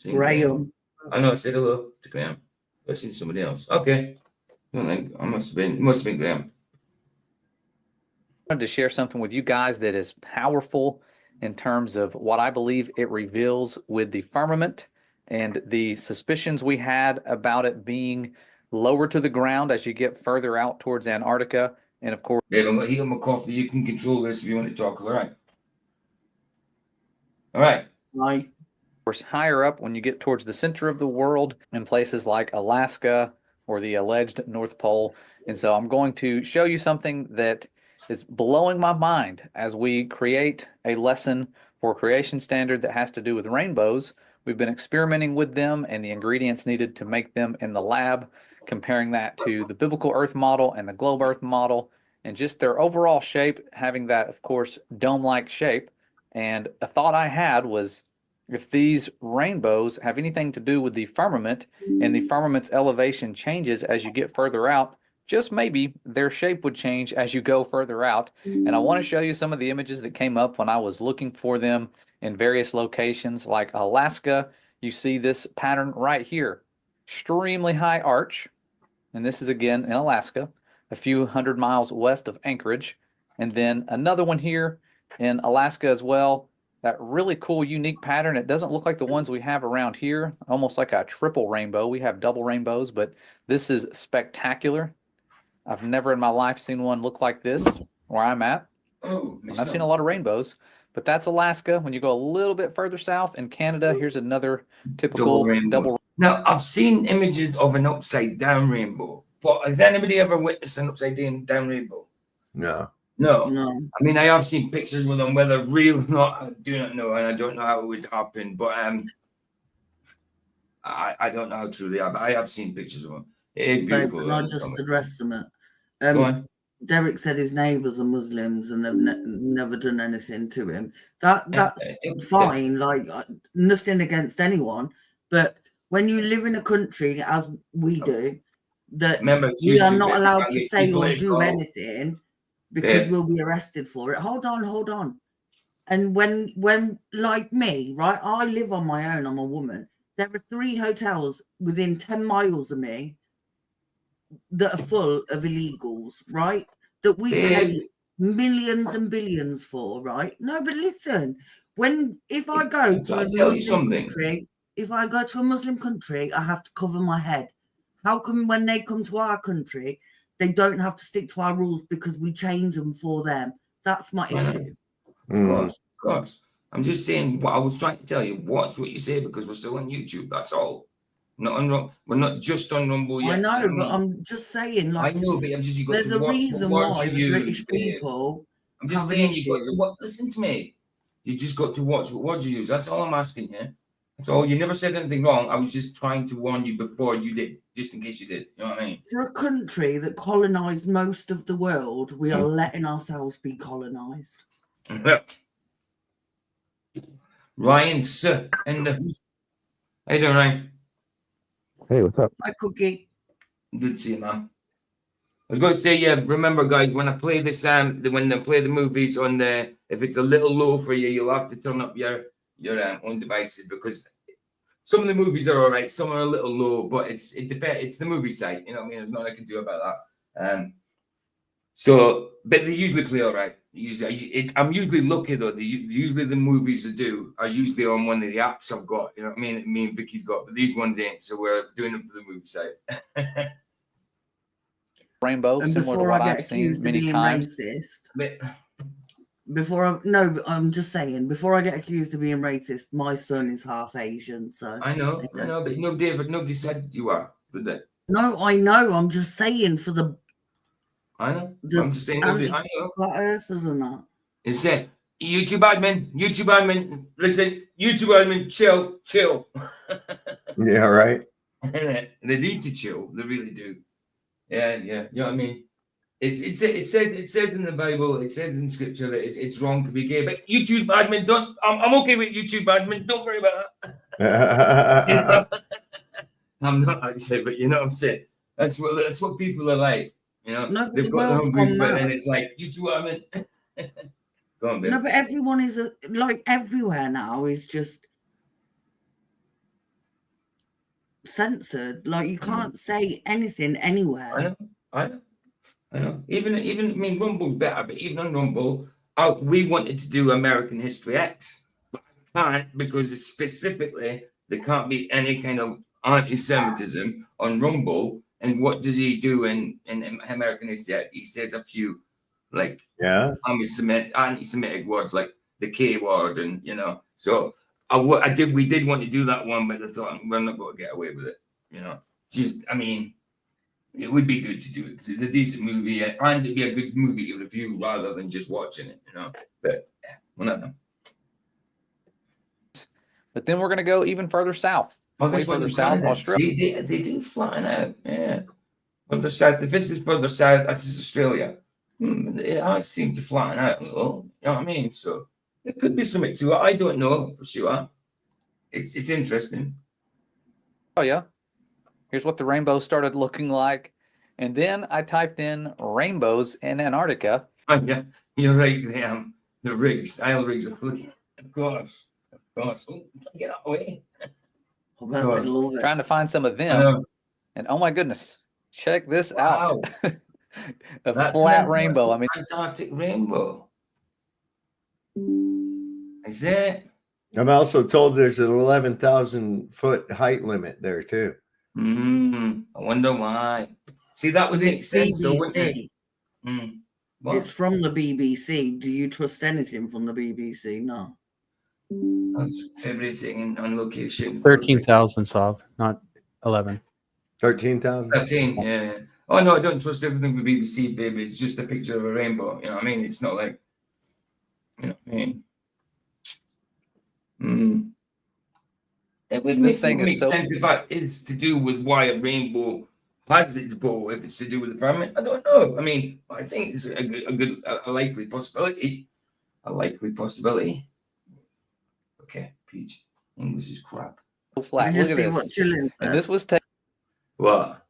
Graham. I know, I said hello to Graham. I've seen somebody else. Okay. I don't think I must have been Graham. to share something with you guys that is powerful in terms of what I believe it reveals with the firmament and the suspicions we had about it being lower to the ground as you get further out towards Antarctica. And of course, Dave, I'm going to heat up my coffee. You can control this if you want to talk. All right. All right. Bye. Of course, higher up when you get towards the center of the world in places like Alaska or the alleged North Pole. And so I'm going to show you something that is blowing my mind as we create a lesson for creation standard that has to do with rainbows. We've been experimenting with them and the ingredients needed to make them in the lab, comparing that to the biblical Earth model and the globe Earth model, and just their overall shape, having that, of course, dome-like shape. And a thought I had was, if these rainbows have anything to do with the firmament and the firmament's elevation changes as you get further out, just maybe their shape would change as you go further out. And I want to show you some of the images that came up when I was looking for them in various locations like Alaska. You see this pattern right here, extremely high arch. And this is again in Alaska, a few hundred miles west of Anchorage. And then another one here in Alaska as well. That really cool, unique pattern. It doesn't look like the ones we have around here, almost like a triple rainbow. We have double rainbows, but this is spectacular. I've never in my life seen one look like this where I'm at. Oh, I've seen a lot of rainbows, but that's Alaska. When you go a little bit further south in Canada, here's another typical double. Now, I've seen images of an upside down rainbow, but has anybody ever witnessed an upside down rainbow? No. No. No. I mean, I have seen pictures with them, whether real or not, I do not know, and I don't know how it would happen, but I don't know how true they are, but I have seen pictures of them. It is beautiful. Can I just address them? Go on. Derek said his neighbours are Muslims and they've never done anything to him. That's fine. Like nothing against anyone, but when you live in a country as we do, that we are not allowed to say or do anything because we'll be arrested for it. Hold on. And when like me, right? I live on my own. I'm a woman. There are 3 hotels within 10 miles of me that are full of illegals, right? That we pay millions and billions for, right? No, but listen, if I go to a Muslim country, if I go to a Muslim country, I have to cover my head. How come when they come to our country, they don't have to stick to our rules because we change them for them. That's my issue. Of course. I'm just saying what I was trying to tell you. Watch what you say because we're still on YouTube. That's all. We're not just on Rumble yet. I know, you know but I'm just saying, like, I know, but I'm just you got there's to a watch reason what words why you the British use, babe. people I'm just have an saying you got to issue. listen to me. You just got to watch what words you use. That's all I'm asking you. That's all. You never said anything wrong. I was just trying to warn you before you did, just in case you did. You know what I mean? For a country that colonized most of the world, we are letting ourselves be colonized. Ryan, sir, and the how you doing, Ryan? Hey, what's up? Hi, Cookie. Good to see you, man. I was going to say, yeah. Remember, guys, when I play this, when they play the movies on the, if it's a little low for you, you'll have to turn up your own devices because some of the movies are all right, some are a little low, but it depends. It's the movie site, you know what I mean. There's nothing I can do about that. So, but they usually play all right. I'm usually lucky though. Usually the movies I do are usually on one of the apps I've got. You know what I mean? Me and Vicky's got, but these ones ain't. So we're doing them for the movie site. Rainbow, And similar to before what I get I've seen accused of many being times. racist, But, I'm just saying, before I get accused of being racist, my son is half Asian, so I know, but no, David, nobody said you are, did they? no, I know. I'm just saying for the I know. I'm just saying nobody. I know. flat earthers and that. It's said YouTube admin. Listen, YouTube admin, chill. Yeah, right. They need to chill. They really do. Yeah. You know what I mean? It says in the Bible, it says in Scripture that it's wrong to be gay. But YouTube admin, don't. I'm okay with YouTube admin. Don't worry about that. You know? I'm not actually, but you know what I'm saying. That's what people are like. You know, No, but they've the got their world's own gone group, and mad. it's like YouTube admin. Go on, babe. No, but everyone is like everywhere now is just censored. Like you can't say anything anywhere. I know. Even I mean, Rumble's better, but even on Rumble, we wanted to do American History X, but I can't because specifically there can't be any kind of anti-Semitism on Rumble. And what does he do in American History X? He says a few like anti-Semitic words like the K word, and you know. So we did want to do that one, but I thought we're not going to get away with it. You know, I mean. It would be good to do it because it's a decent movie and it'd be a good movie to review rather than just watching it, you know. But one of them. But then we're going to go even further south. Way further south, Australia. See, they do flatten out. Yeah. Further south. If this is further south, this is Australia. I seem to flatten out a little. You know what I mean? So there could be something to it. I don't know for sure. It's interesting. Oh, yeah. Here's what the rainbow started looking like. And then I typed in rainbows in Antarctica. Oh, yeah, you're right, Graham. The rigs, style rigs are looking. Of course. Oh, get out of the way. Trying to find some of them. And oh my goodness, check this out. That's flat rainbow. I mean, Antarctic rainbow. Is it? I'm also told there's an 11,000 foot height limit there too. I wonder why. See, that would make sense, though, wouldn't it? It's from the BBC. Do you trust anything from the BBC? No. That's everything on location. 13,000 Sav, not 11. 13,000? 13, yeah. Oh, no, I don't trust everything with BBC, baby. It's just a picture of a rainbow. You know what I mean? It's not like, you know what I mean? It would make sense if that is to do with why a rainbow has its bow, if it's to do with the firmament. I don't know. I mean, I think it's a likely possibility. Okay, Peach. English is crap. Flat. Look at this. What Chilling said. And this was What?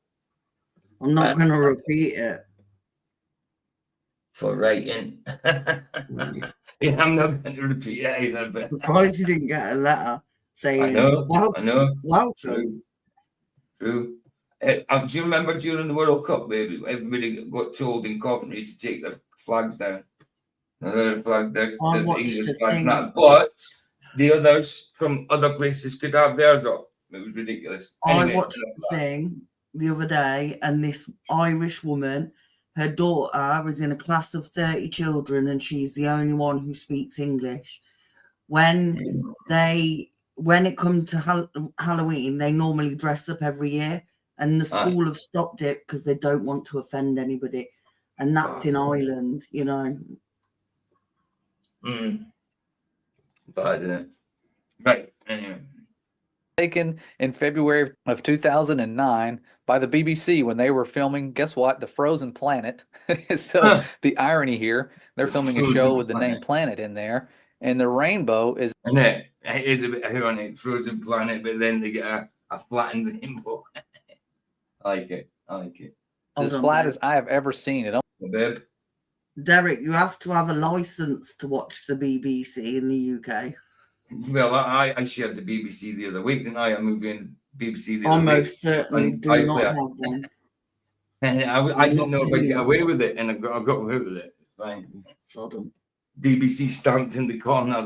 I'm not going to repeat it. For writing. Yeah, I'm not going to repeat it either. But I'm surprised you didn't get a letter saying, I know. Welcome. True. Do you remember during the World Cup, baby, everybody got told in Coventry to take their flags down? The flags, the English flags, not. But the others from other places could have theirs up. It was ridiculous. I watched the thing, the other day, and this Irish woman, her daughter was in a class of 30 children, and she's the only one who speaks English. When it comes to Halloween, they normally dress up every year, and the school have stopped it because they don't want to offend anybody, and that's in Ireland, you know. But right, anyway. Taken in February of 2009 by the BBC when they were filming, guess what? The Frozen Planet. So the irony here, they're filming a show with the name Planet in there, and the rainbow is. And it is a bit ironic, Frozen Planet, but then they get a flattened rainbow. I like it. As flat as I have ever seen it. Babe. Derek, you have to have a license to watch the BBC in the UK. Well, I shared the BBC the other week, didn't I? I'm moving BBC the other week. Almost certainly do not have one. I didn't know if I'd get away with it, and I got away with it. It's fine. Sodom. BBC stamped in the corner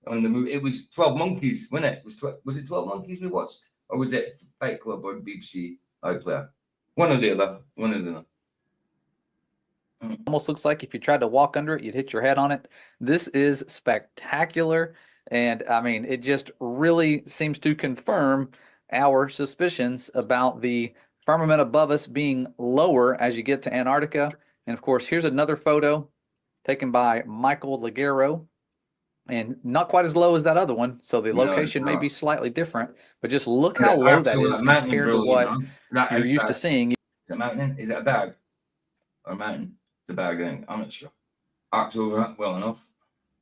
on the movie. It was 12 Monkeys, wasn't it? Was it 12 Monkeys we watched? Or was it Fight Club or BBC iPlayer? One or the other. Almost looks like if you tried to walk under it, you'd hit your head on it. This is spectacular. And I mean, it just really seems to confirm our suspicions about the firmament above us being lower as you get to Antarctica. And of course, here's another photo taken by Michael Ligero, and not quite as low as that other one. So the location may be slightly different, but just look how low that is compared to what you're used to seeing. Is it a mountain? Is it a bag? Or a mountain? It's a bag, I think. I'm not sure. Arcs over that well enough.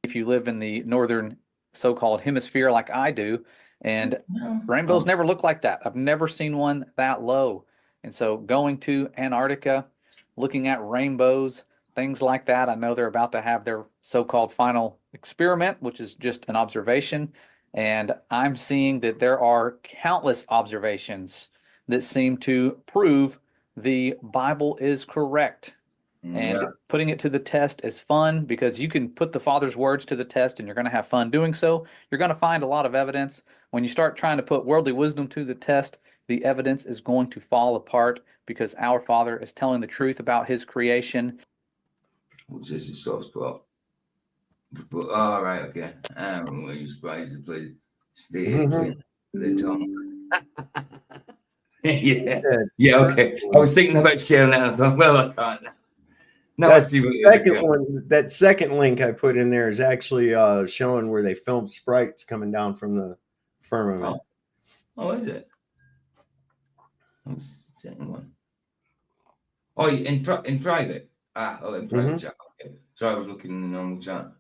If you live in the northern so-called hemisphere like I do, and rainbows never look like that. I've never seen one that low. And so going to Antarctica, looking at rainbows, things like that, I know they're about to have their so-called final experiment, which is just an observation. And I'm seeing that there are countless observations that seem to prove the Bible is correct. And putting it to the test is fun because you can put the Father's words to the test and you're going to have fun doing so. You're going to find a lot of evidence. When you start trying to put worldly wisdom to the test, the evidence is going to fall apart because our Father is telling the truth about his creation. What's this? A soft spot? Oh, right, okay. I'm really surprised to play stage with the tongue. Yeah, okay. I was thinking about sharing that. I thought, well, I can't. No, I see what that second link I put in there is actually showing where they filmed sprites coming down from the firmament. Oh, is it? What's the second one? Oh, in private? In private chat. Okay. So I was looking in the normal chat.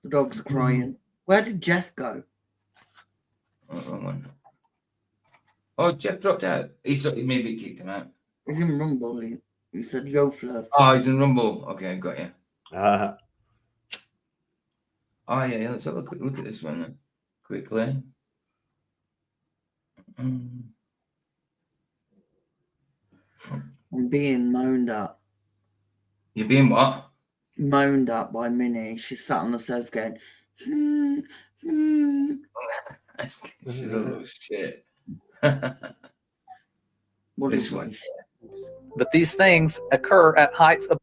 The dog's crying. Where did Jeff go? Wrong one. Oh, Jeff dropped out. He maybe kicked him out. He's in Rumble. He said, "Yo, Fluff." Oh, he's in Rumble. Okay, I got you. Uh-huh. Oh, yeah. Let's have a quick look at this one then. Quickly. I'm being moaned at. You're being what? Moaned at by Minnie. She's sat on the sofa going, She's a little shit. What this is one? But these things occur at heights of.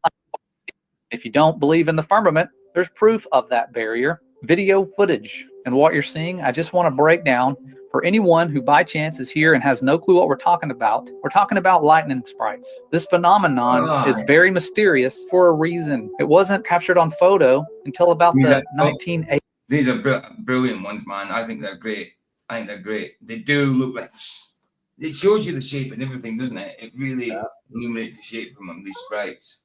If you don't believe in the firmament, there's proof of that barrier. Video footage. And what you're seeing, I just want to break down for anyone who by chance is here and has no clue what we're talking about. We're talking about lightning sprites. This phenomenon is very mysterious for a reason. It wasn't captured on photo until about the 1980s. These are brilliant ones, man. I think they're great. They do look like... It shows you the shape and everything, doesn't it? It really illuminates the shape from them, these sprites.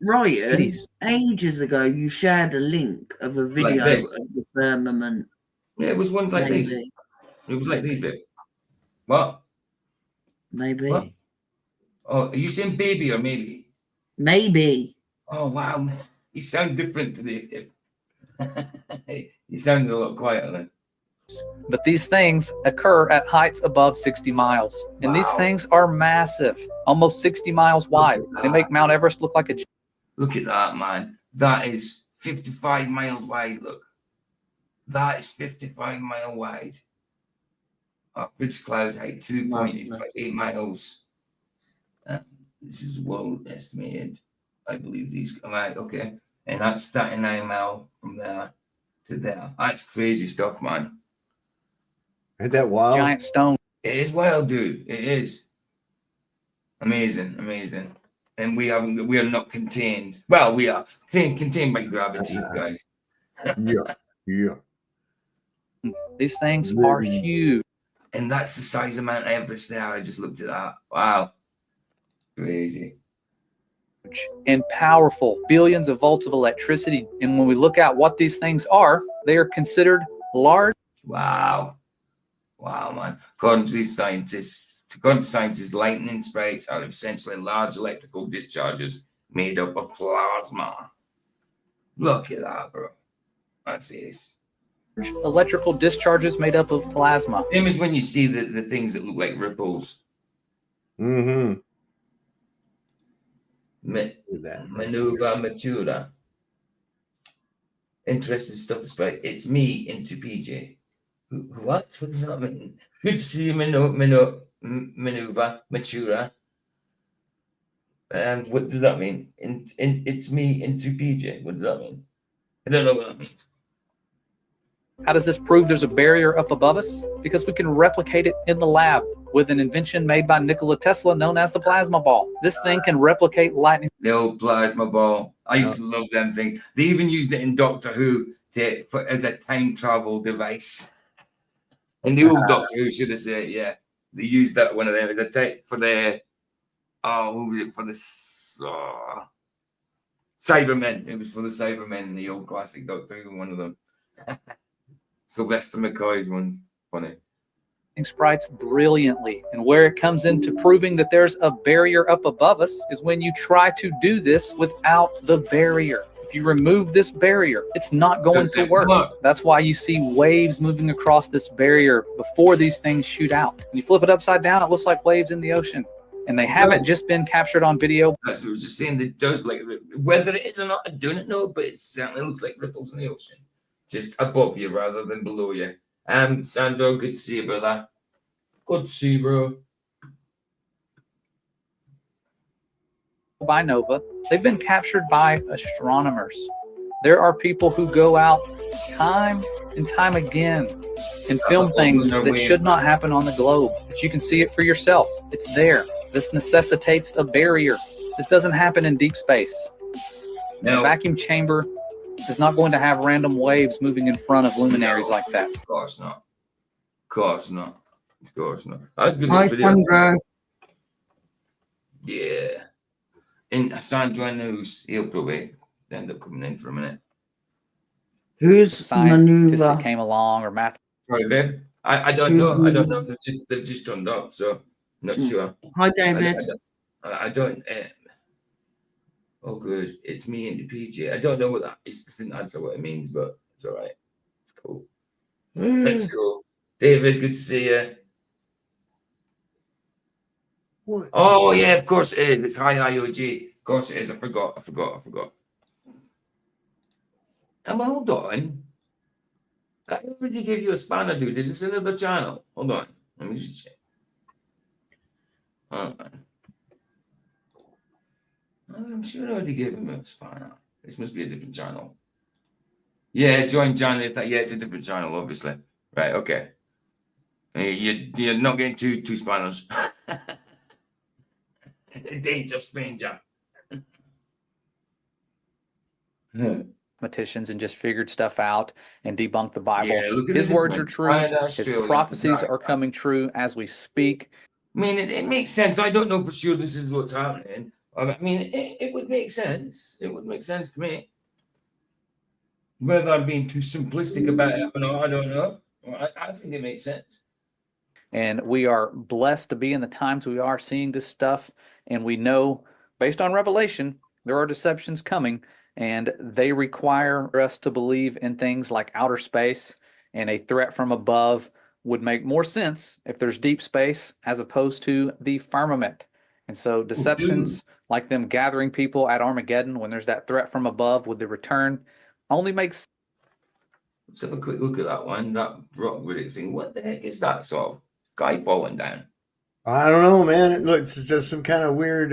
Ryan, ages ago, you shared a link of a video of the firmament. Yeah, it was ones like these. It was like these, babe. What? Maybe. What? Oh, are you saying baby or maybe? Maybe. Oh, wow. You sound different today. You sounded a lot quieter then. But these things occur at heights above 60 miles. And these things are massive, almost 60 miles wide. They make Mount Everest look like a... Look at that, man. That is 55 miles wide, look. That is 55 miles wide. Bridge cloud height 2.8 miles. This is well estimated. I believe these. Right, okay. And that's 39 mile from there to there. That's crazy stuff, man. Ain't that wild? Giant stone. It is wild, dude. It is. Amazing, amazing. And we are not contained. Well, we are contained by gravity, guys. Yeah. These things are huge. And that's the size of Mount Everest there. I just looked at that. Wow. Crazy. And powerful, billions of volts of electricity. And when we look at what these things are, they are considered large. Wow. Wow, man. According to scientists, lightning spikes are essentially large electrical discharges made up of plasma. Look at that, bro. That's it. Electrical discharges made up of plasma. Same as when you see the things that look like ripples. Mm-hmm. Maneuver Matura. Interesting stuff. It's me into PJ. What? What does that mean? Good to see you, Maneuver Matura. And what does that mean? It's me into PJ. What does that mean? I don't know what that means. How does this prove there's a barrier up above us? Because we can replicate it in the lab with an invention made by Nikola Tesla known as the plasma ball. This thing can replicate lightning. The old plasma ball. I used to love them things. They even used it in Doctor Who as a time travel device. And the old Doctor Who should have said, yeah, they used that one of them as a type for the who was it for the Cybermen? It was for the Cybermen, the old classic Doctor Who, one of them. Sylvester McCoy's one's funny. Sprites brilliantly, and where it comes into proving that there's a barrier up above us is when you try to do this without the barrier. If you remove this barrier, it's not going to work. That's why you see waves moving across this barrier before these things shoot out. When you flip it upside down, it looks like waves in the ocean, and they haven't just been captured on video. That's what I was just saying. It does, like, whether it is or not, I don't know, but it certainly looks like ripples in the ocean, just above you rather than below you. Sandro, good to see you, brother. Good to see you, bro. By Nova, they've been captured by astronomers. There are people who go out time and time again and film things that should not happen on the globe, but you can see it for yourself. It's there. This necessitates a barrier. This doesn't happen in deep space. No. A vacuum chamber is not going to have random waves moving in front of luminaries like that. Of course not. Of course not. Of course not. That was a good Hi, video. Sandro. Yeah. And Sandro knows he'll probably end up coming in for a minute. Who's Maneuver? That came along, or math. Sorry, babe. I don't know. I don't know. They've just turned up, so I'm not sure. Hi, David. I don't. Oh, good. It's me and the PJ. I don't know what that is. I think that's what it means, but it's all right. It's cool. Let's go. David, good to see you. What? Oh, yeah, of course it is. It's Hi IOG. Of course it is. I forgot. Hold on. I already gave you a spanner, dude. Is this another channel? Hold on. Let me just check. Hold on. I'm sure I already gave him a spanner. This must be a different channel. Yeah, join channel. Yeah, it's a different channel, obviously. Right, okay. You're not getting two spanners. Danger stranger. Mathematicians and just figured stuff out and debunked the Bible. Yeah, his words are true. His prophecies are coming true as we speak. I mean, it makes sense. I don't know for sure this is what's happening. I mean, it would make sense. It would make sense to me. Whether I'm being too simplistic about it or not, I don't know. I think it makes sense. And we are blessed to be in the times we are seeing this stuff. And we know, based on revelation, there are deceptions coming. And they require us to believe in things like outer space, and a threat from above would make more sense if there's deep space as opposed to the firmament. And so deceptions like them gathering people at Armageddon when there's that threat from above with the return only makes Let's have a quick look at that one, that rock riddick thing. What the heck is that sort of Sky falling down. I don't know, man. It looks just some kind of weird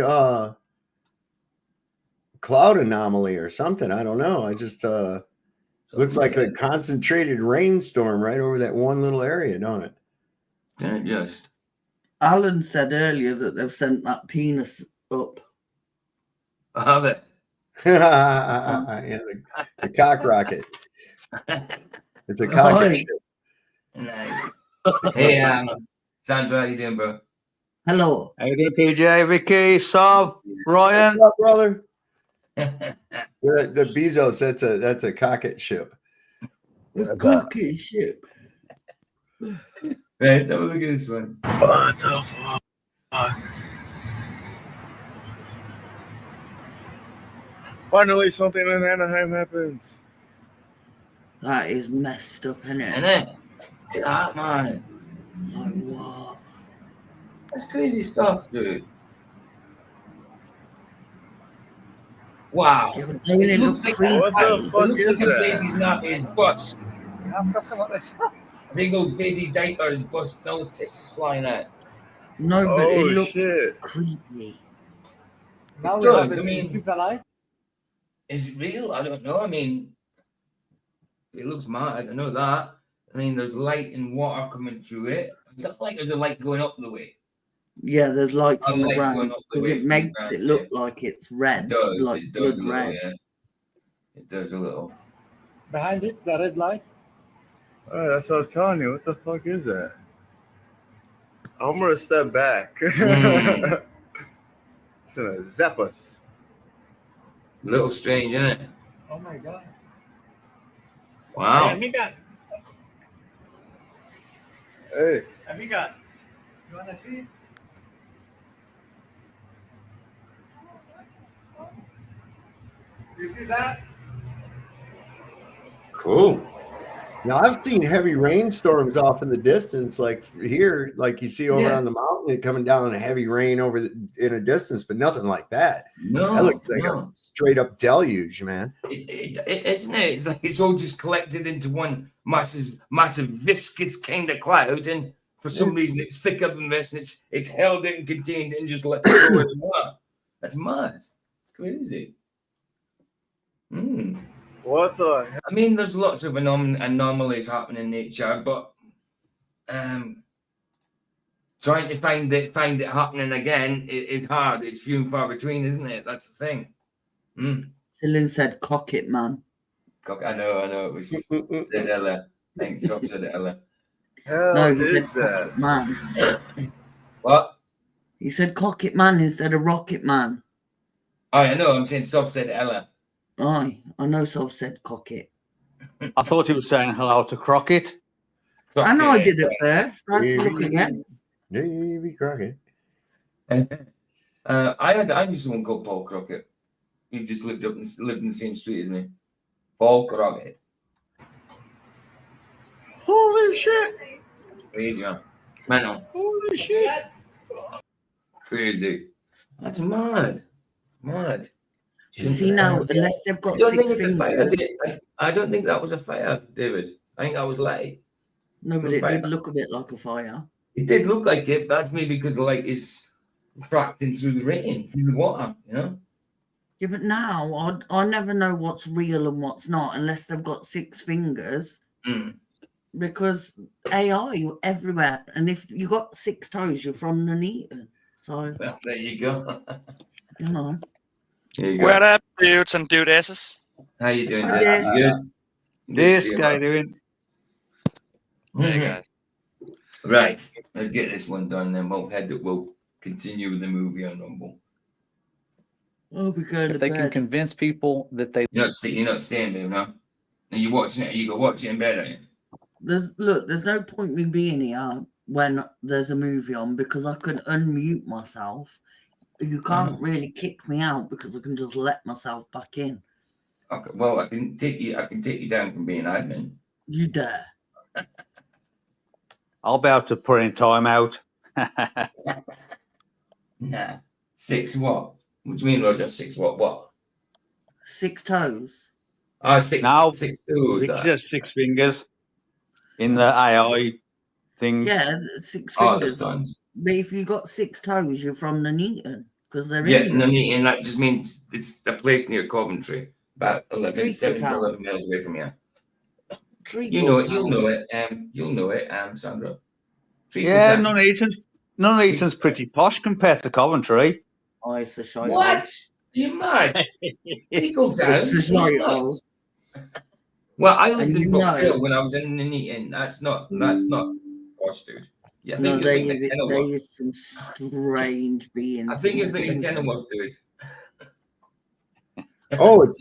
cloud anomaly or something. I don't know. I just looks like a concentrated rainstorm right over that one little area, don't it? Don't just. Alan said earlier that they've sent that penis up. Have it. Yeah, the cock rocket. It's a cock ship. Nice. Hey, Sandra, how you doing, bro? Hello. How you doing, PJ, Vicky, Sav, Ryan? What's up, brother? The Bezos, that's a cocket ship. The cocky ship. Right, have a look at this one. What the fuck? Finally, something in Anaheim happens. That is messed up, isn't it? Isn't it? Look at that, man. Like, what? That's crazy stuff, dude. Wow. Yeah, but don't it looks look like, What the fuck it looks is like a that? baby's not his bust. Big old baby diapers busting all the piss is flying out. No, but it Oh, looks shit. creepy. Now it does. I mean, is it real? I don't know. I mean, it looks mad. I don't know that. I mean, there's light and water coming through it. It's not like there's a light going up the way. Yeah, there's lights Oh, on the lights ground going up the because way it from the makes ground, it look yeah. like it's red. It does. Like It does a blood little, red. yeah. It does a little. Behind it, the red light. Oh, that's what I was telling you. What the fuck is that? I'm gonna step back. Mm. It's gonna zap us. A little strange, isn't it? Oh my god. Wow. Hey, amiga. Hey. Amiga. You wanna see? You see that? Cool. Now I've seen heavy rainstorms off in the distance, like here, like you see over on the mountain, it coming down in a heavy rain over in a distance, but nothing like that. No, That looks like a straight up deluge, man. Isn't it? It's like it's all just collected into one massive viscous kind of cloud, and for some reason it's thicker than this, and it's held it and contained it and just let it go in the water. That's mad. It's crazy. What the hell? I mean, there's lots of anomalies happening in nature, but trying to find it happening again is hard. It's few and far between, isn't it? That's the thing. Dylan said, "Cock it, man." I know. It was said Ella. Thanks, Sob said Ella. Hell No, he is said, "Cock that? it, man." What? He said, "Cock it, man," instead of "Rocket Man." Oh, I know. I'm saying Sob said Ella. Aye, I know. So said, "Cock it." I thought he was saying hello to Crockett. I know I did it first. I had to look again. Davy Crockett. I knew someone called Paul Crockett. He just lived in the same street as me. Paul Crockett. Holy shit! Crazy, man. Man, Holy shit! crazy. That's mad. Mad. You see now, unless they've got I don't think 6 it's a fire. fingers. I don't think that was a fire, David. I think that was light. No, but it did look a bit like a fire. It did look like it, but that's maybe because the light is refracting through the rain, through the water, you know? Yeah, but now I never know what's real and what's not unless they've got 6 fingers. Because AI everywhere, and if you got 6 toes, you're from Nuneaton. So well, there you go. You know. There you go. What up, dudes and dudesses? How you doing, Hi, Dave? You good? This guy doing. Hey guys. Right, let's get this one done, then we'll continue with the movie on Rumble. Oh, we go to If they bed. can convince people that they You're not staying, babe, no? Are you watching it? You go watch it in bed, are you? There's no point me being here when there's a movie on because I can unmute myself. You can't really kick me out because I can just let myself back in. Okay, well, I can take you down from being admin. You dare. I'll be able to put in time out. Nah. 6 what? What do you mean, Roger? 6 what? What? 6 toes. Oh, 6 Now, 6 toes. It's just 6 fingers in the AI thing. Yeah, 6 Oh, that's fingers. tons. But if you got 6 toes, you're from Nuneaton because they're Yeah, Indian. Nuneaton, that just means it's a place near Coventry, about 7 to Town. 11 miles away from here. Treacle You know it, Town. you'll know it, Sandra. Treacle Yeah, Town. Nuneaton's pretty posh compared to Coventry. Oh, it's a shite. What? You mad? Treacle Town? It's a You shite nuts? hole. Well, I lived And in you Box know- Hill when I was in Nuneaton. That's not posh, dude. Yeah, I think No, you're there thinking is, of there Kenilworth. is some strange beings. I think you're in thinking England. Kenilworth, dude. Oh,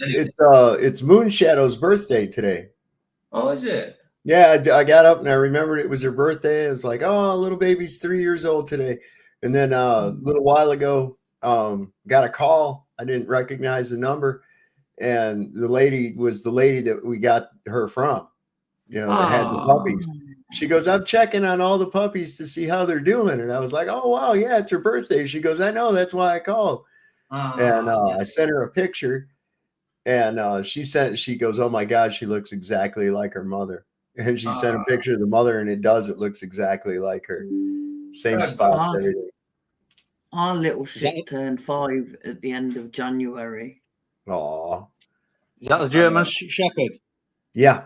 it's Moonshadow's birthday today. Oh, is it? Yeah, I got up and I remembered it was her birthday. I was like, oh, little baby's 3 years old today. And then a little while ago, got a call. I didn't recognize the number. And the lady was the lady that we got her from, that had the puppies. She goes, I'm checking on all the puppies to see how they're doing. And I was like, oh, wow, yeah, it's her birthday. She goes, I know, that's why I called. And I sent her a picture. And she goes, oh my God, she looks exactly like her mother. And she sent a picture of the mother, and it looks exactly like her. Same spot. Everything. Our little shit turned 5 at the end of January. Aw. Is that the German Shepherd? Yeah.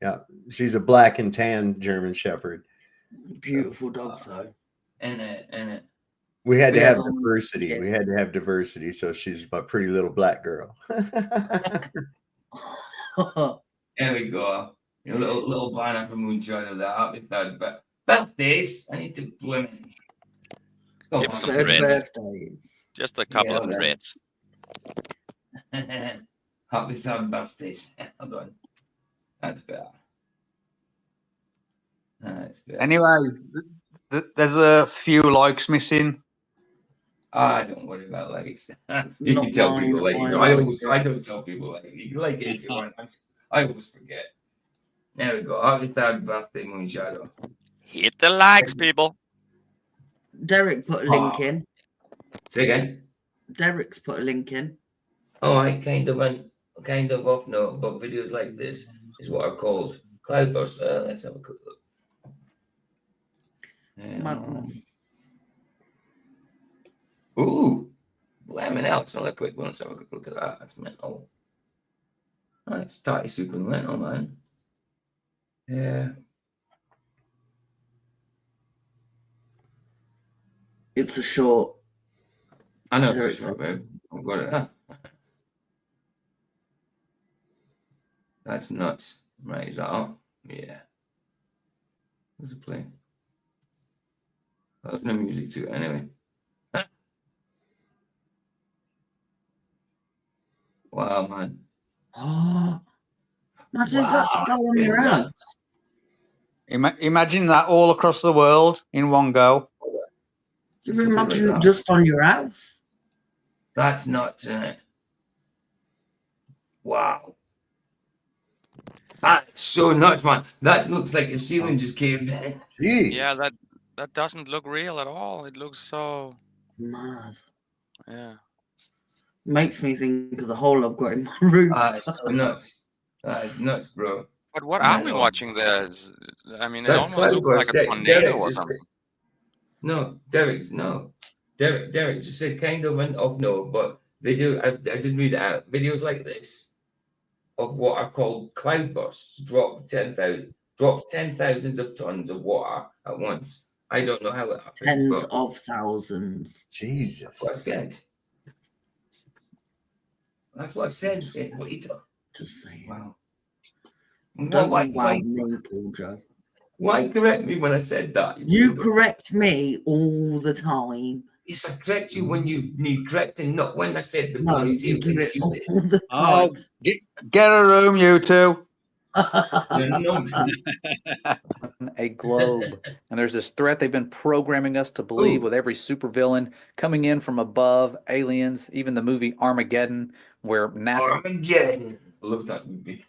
Yeah. She's a black and tan German Shepherd. Beautiful dog, though. In it. We had to have diversity. We had to have diversity. So she's a pretty little black girl. There we go. Your little pineapple moonshine of that. Happy birthdays. I need to limit. Give us some threads. Just a couple of threads. Happy third birthdays. Hold on. That's better. Anyway, there's a few likes missing. Don't worry about likes. You can tell people like I don't tell people like you can like it if you want. I always forget. There we go. Happy third birthday, Moonshadow. Hit the likes, people. Derek put a link in. Say again. Derek's put a link in. Oh, I kind of off note, but videos like this is what are called cloudburst. Let's have a quick look. Ooh, lemon out. Let's have a quick one. Let's have a quick look at that. That's mental. That's tight, super mental, man. Yeah. It's a short. I know it's a short, babe. I've got it. Huh? That's nuts. Right, is that up? Yeah. Where's the play? There's no music to it anyway. Wow, man. Oh, imagine that fell on your house. Imagine that all across the world in one go. You can imagine it just on your house. That's nuts, isn't it? Wow. That's so nuts, man. That looks like the ceiling just caved in. Jeez. Yeah, that doesn't look real at all. It looks so mad. Yeah. Makes me think of the hole I've got in my room. It's so nuts. That is nuts, bro. But what are we watching there? I mean, it That's almost looks like a tornado Derek or just something. Derek just said kind of an off note, but they do. I did read it out. Videos like this of what are called cloudbursts drops 10,000s of tons of water at once. I don't know how it happens. Tens of thousands. Jesus. That's what I said. That's what I said. What you talking? Just saying. Wow. Why correct me when I said that? You correct me all the time. Yes, I correct you when you need correcting, not when I said the No, bloody you same do thing it as you all did. the Oh, get a room, you two. A globe. And there's this threat they've been programming us to believe with every supervillain coming in from above, aliens, even the movie Armageddon, where Armageddon. I love that movie.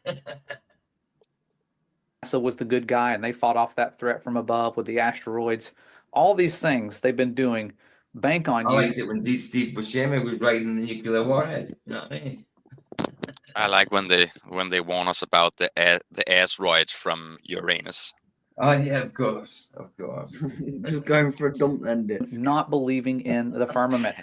NASA was the good guy and they fought off that threat from above with the asteroids. All these things they've been doing bank on I you. liked it when Steve Buscemi was riding the nuclear warhead. You know what I mean? I like when they warn us about the asteroids from Uranus. Oh yeah, of course. Just going for a dump then, disc. Not believing in the firmament.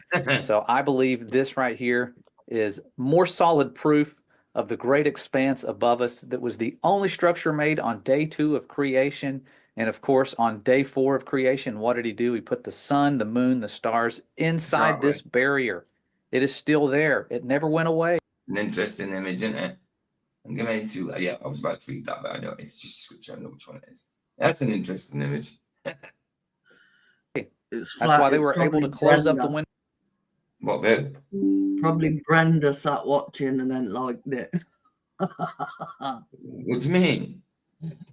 So I believe this right here is more solid proof of the great expanse above us that was the only structure made on day 2 of creation. And of course, on day 4 of creation, what did he do? He put the sun, the moon, the stars inside this barrier. It is still there. It never went away. An interesting image, isn't it? I'm going to, yeah, I was about to read that, but I know it's just scripture. I know which one it is. That's an interesting image. That's why they were able to close up the window. What bit? Probably Brenda sat watching and then liked it. What do you mean?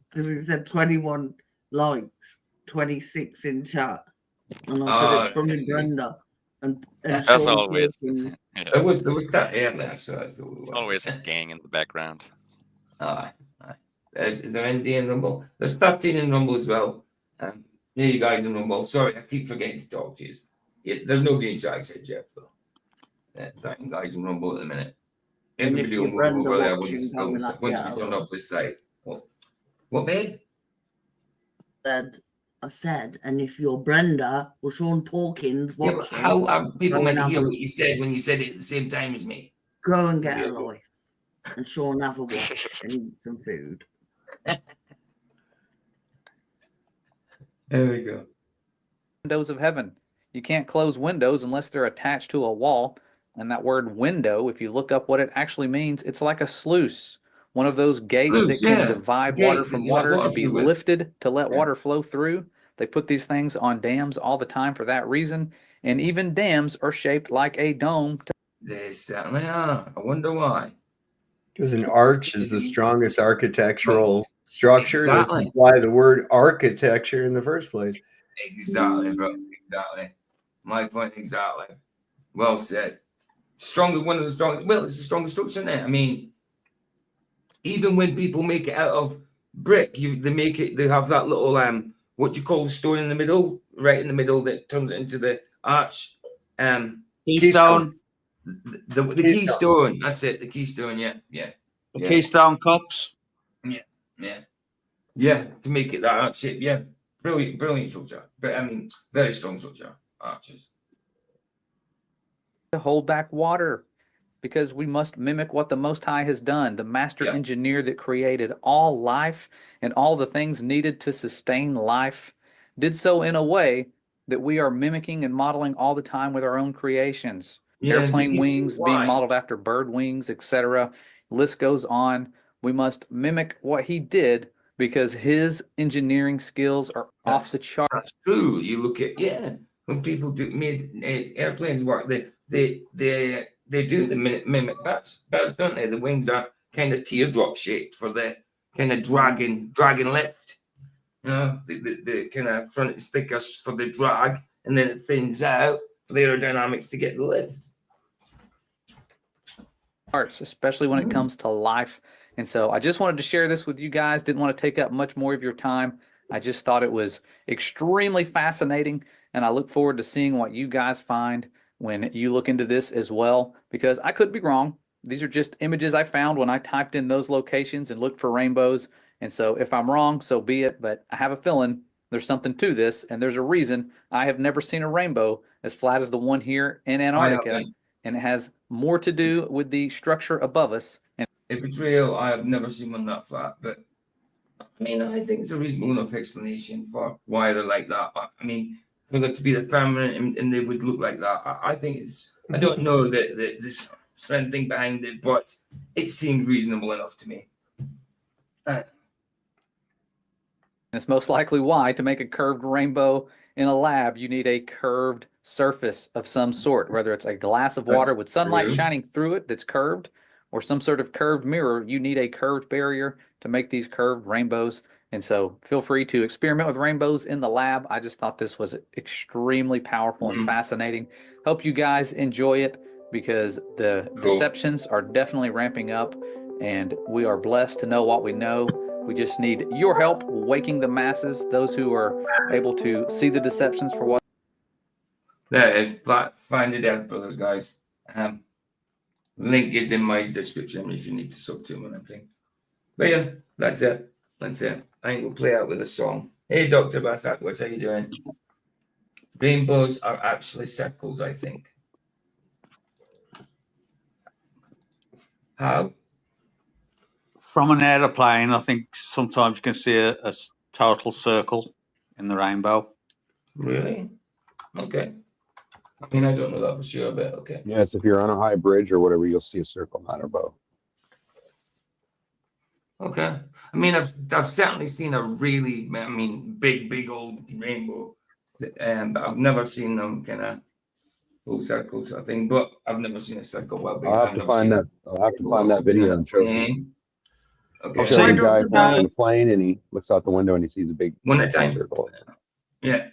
Because it said 21 likes, 26 in chat. And I said it's probably Brenda. And That's Sean always. Perkins. Yeah. There was that earlier, so It's always a gang in the background. Is there ND in Rumble? There's 13 in Rumble as well. Here you guys in Rumble. Sorry, I keep forgetting to talk to you. Yeah, there's nobody in chat except Jeff, though. 13 guys in Rumble at the minute. Everybody will move over there once we turn off this side. What, babe? I said, and if you're Brenda or Sean Porkins watching, how people meant to hear what you said when you said it at the same time as me? Go and get a life. And Sean have a watch and eat some food. There we go. Windows of heaven. You can't close windows unless they're attached to a wall. And that word window, if you look up what it actually means, it's like a sluice. One of those gates that can divide water from water and be lifted to let water flow through. They put these things on dams all the time for that reason. And even dams are shaped like a dome. They certainly are. I wonder why. Because an arch is the strongest architectural structure. Exactly. That's why the word architecture in the first place. Exactly, bro. Exactly. My point exactly. Well said. Stronger, one of the strongest. Well, it's the strongest structure, isn't it? I mean, even when people make it out of brick, they have that little what do you call the stone in the middle, right in the middle that turns it into the arch. Keystone. The keystone. That's it. The keystone. Yeah. The Keystone cups. Yeah. To make it that arch shape. Yeah. Brilliant structure. But I mean, very strong structure. Arches. To hold back water, because we must mimic what the Most High has done. The master engineer that created all life and all the things needed to sustain life did so in a way that we are mimicking and modeling all the time with our own creations. Airplane wings being modeled after bird wings, etc. List goes on. We must mimic what he did because his engineering skills are off the chart. That's true. You look at when people made airplanes work, they do the mimic birds, don't they? The wings are kind of teardrop shaped for the kind of dragon lift. You know, the kind of front is thicker for the drag, and then it thins out for the aerodynamics to get the lift. Parts, especially when it comes to life. And so I just wanted to share this with you guys. Didn't want to take up much more of your time. I just thought it was extremely fascinating, and I look forward to seeing what you guys find when you look into this as well, because I could be wrong. These are just images I found when I typed in those locations and looked for rainbows. And so if I'm wrong, so be it. But I have a feeling there's something to this, and there's a reason I have never seen a rainbow as flat as the one here in Antarctica. And it has more to do with the structure above us. And if it's real, I have never seen one that flat. But I mean, I think it's a reasonable enough explanation for why they're like that. I mean, for it to be the firmament and they would look like that, I think it's. I don't know this strength thing behind it, but it seems reasonable enough to me. it's most likely why, to make a curved rainbow in a lab, you need a curved surface of some sort, whether it's a glass of water with sunlight shining through it that's curved, or some sort of curved mirror. You need a curved barrier to make these curved rainbows. And so feel free to experiment with rainbows in the lab. I just thought this was extremely powerful and fascinating. Hope you guys enjoy it, because the deceptions are definitely ramping up, and we are blessed to know what we know. We just need your help waking the masses, those who are able to see the deceptions for what. There it is. Find the Death Brothers, guys. Link is in my description if you need to sub to them or anything. But yeah, that's it. I think we'll play out with a song. Hey, Dr. Basak, what are you doing? Rainbows are actually circles, I think. How? From an aeroplane, I think sometimes you can see a total circle in the rainbow. Really? Okay. I mean, I don't know that for sure, but okay. Yes, if you're on a high bridge or whatever, you'll see a circle, not a bow. Okay. I mean, I've certainly seen a really, I mean, big old rainbow, but I've never seen them kind of full circles, I think. But I've never seen a circle well big. I'll have to find that. I'll have to find that video and show you. Okay. I'll show you a guy flying in a plane and he looks out the window and he sees a big one at a time circle. Yeah.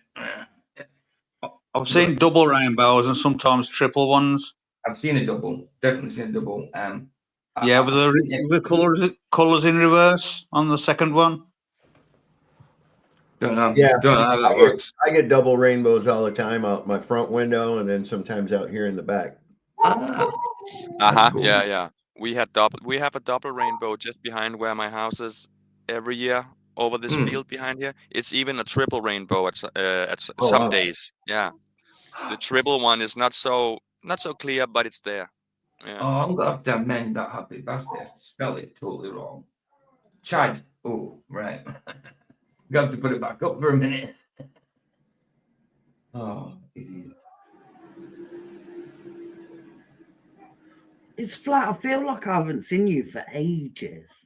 I've seen double rainbows and sometimes triple ones. I've seen a double. Definitely seen a double. Yeah, with the colours in reverse on the second one. Don't know. Yeah, Don't know how that works. I get double rainbows all the time out my front window, and then sometimes out here in the back. Cool. Yeah. We have a double rainbow just behind where my house is every year over this field behind here. It's even a triple rainbow at some days. Yeah, the triple one is not so clear, but it's there. Yeah. Oh, I'm gonna have to amend that happy birthday. I spelled it totally wrong. Chad. Oh, right. You have to put it back up for a minute. Oh, idiot. It's flat. I feel like I haven't seen you for ages.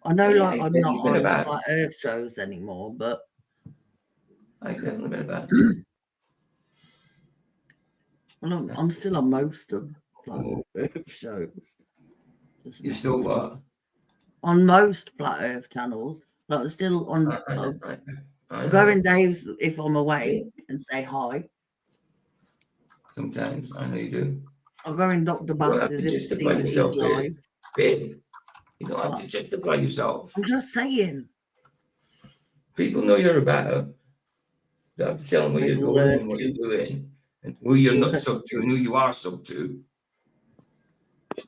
I know, like, I'm not on flat Earth shows anymore, but I've definitely been about. Well, I'm still on most of flat Earth shows. You're still what? On most flat Earth channels. Like, I'm still on. I go in Dave's if I'm awake and say hi. Sometimes I know you do. I'll go in Dr. Bass's if justify yourself, live. Babe, you don't have to justify yourself. I'm just saying. People know you're about. You have to tell them what you're doing and what you're doing, and who you're not sub to and who you are sub to.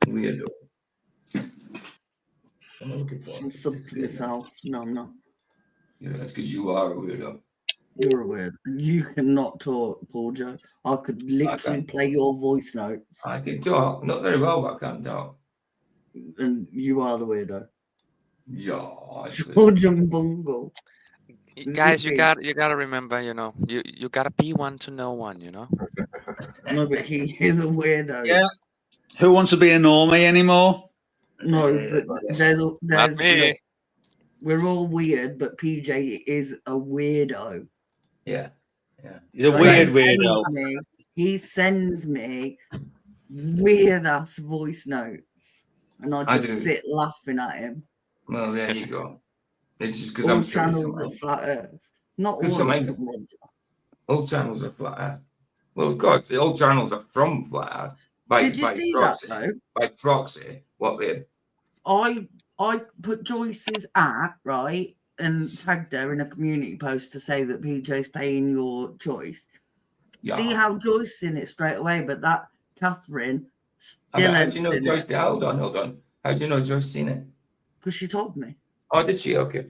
Weirdo. I'm sub to myself. No, I'm not. Yeah, that's because you are a weirdo. You're a weirdo. You cannot talk, Paul Joe. I could literally play your voice notes. I can talk. Not very well, but I can't talk. And you are the weirdo. Yeah. George and Bungle. Guys, you gotta remember, you gotta be one to know one, No, but he is a weirdo. Yeah. Who wants to be a normie anymore? No, but there's Not me. We're all weird, but PJ is a weirdo. Yeah. He's a weird weirdo. He sends me weird ass voice notes, and I just sit laughing at him. Well, there you go. It's just because I'm channels are flat Earth. Not all of them. All channels are flat Earth. Well, of course, all channels are from flat Earth. Did you see proxy, that though? By proxy, what babe? I put Joyce's right and tagged her in a community post to say that PJ's playing your choice. Yeah. See how Joyce's in it straight away, but that Catherine still. How do you know Joyce? Hold on. How do you know Joyce seen it? Because she told me. Oh, did she? Okay.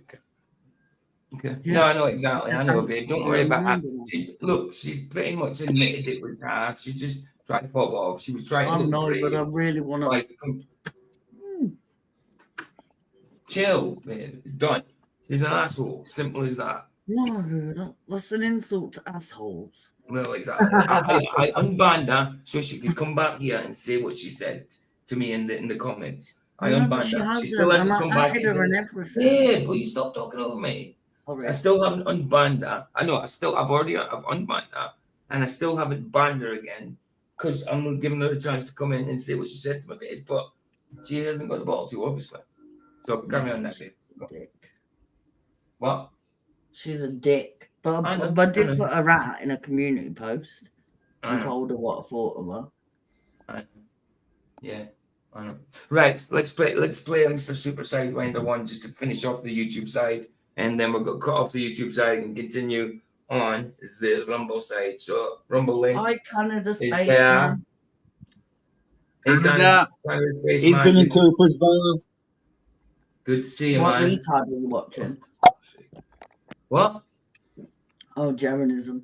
Yeah. No, I know exactly. I know, babe. Don't worry about that. She's pretty much admitted it was her. She just tried to pop off. She was trying to. I know, but I really want to. Chill, babe. It's done. She's an asshole. Simple as that. No, that's an insult to assholes. Well, exactly. I unbanned her so she could come back here and say what she said to me in the comments. I unbanned her. She still hasn't come back. Yeah, but you stop talking over me. Right. I still haven't unbanned her. I know. I've unbanned her, and I still haven't banned her again because I'm giving her a chance to come in and say what she said to my face. But she hasn't got the ball to, obviously. So carry on that, babe. What? She's a dick. But I did put her out in a community post and told her what I thought of her. Yeah, I know. Right, let's play Mr. Super Sidewinder 1 just to finish off the YouTube side, and then we'll go cut off the YouTube side and continue on the Rumble side. So Rumble link. Hi, Canada Spaceman. Hey, Canada Spaceman. He's been in Cooper's Bar. Good to see you, man. What retard are you watching? What? Oh, Jeranism.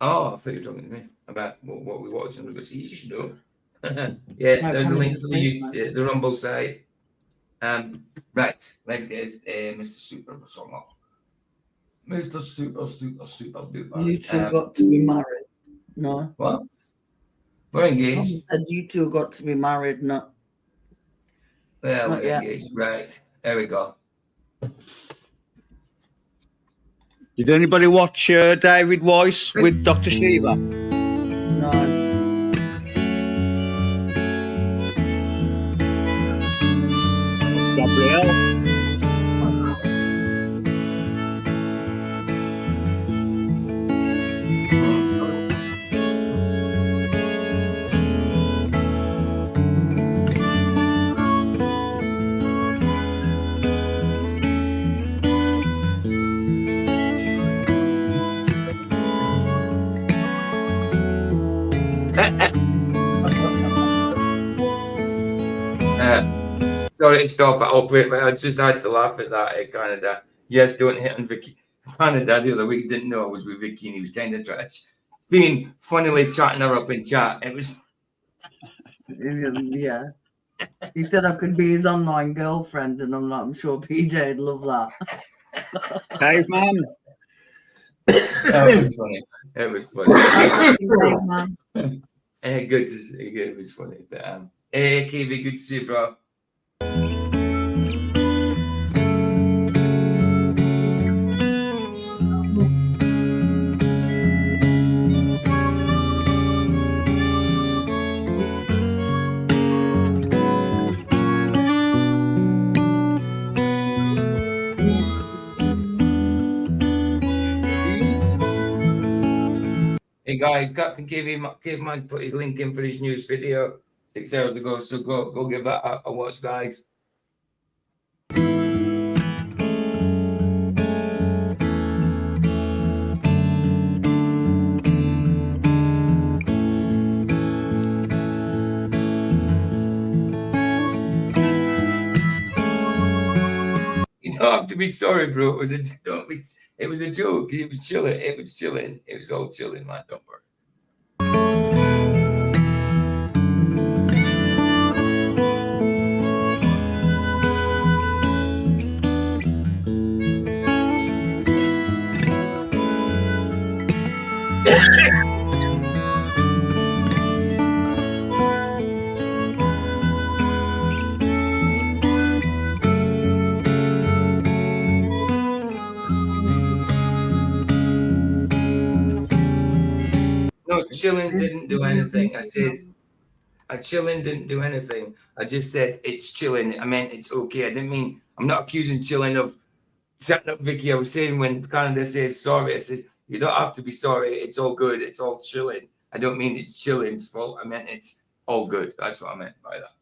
Oh, I thought you were talking to me about what we watched and we see. You should know. Yeah, No, there's a come link into to space, man. the Rumble site. Right, let's get Mr. Super song up. Mr. Super Duper. You two got to be married. No. What? We're engaged. Tommy said you two got to be married. No. Yeah, Not we're yet. engaged. Right, there we go. Did anybody watch David Weiss with Dr. Shiva? No. Gabrielle. Sorry to stop it all, but I just had to laugh at that. It kind of yes, don't hit on Vicky. Canada the other week didn't know I was with Vicky, and he was kind of being funnily chatting her up in chat. It was Yeah. He said I could be his online girlfriend, and I'm sure PJ'd love that. Caveman. That was funny. It was funny. Good to see. It was funny. But hey, KB, good to see you, bro. Hey guys, Captain Caveman put his link in for his news video 6 hours ago, so go give that a watch, guys. You don't have to be sorry, bro. It was a joke. It was chilling. It was chilling. It was all chilling, man. Don't worry. No, chilling didn't do anything. Chilling didn't do anything. I just said it's chilling. I meant it's okay. I didn't mean, I'm not accusing chilling of setting up Vicky. I was saying when Canada says sorry, I said, you don't have to be sorry. It's all good. It's all chilling. I don't mean it's chilling's fault. I meant it's all good. That's what I meant by that.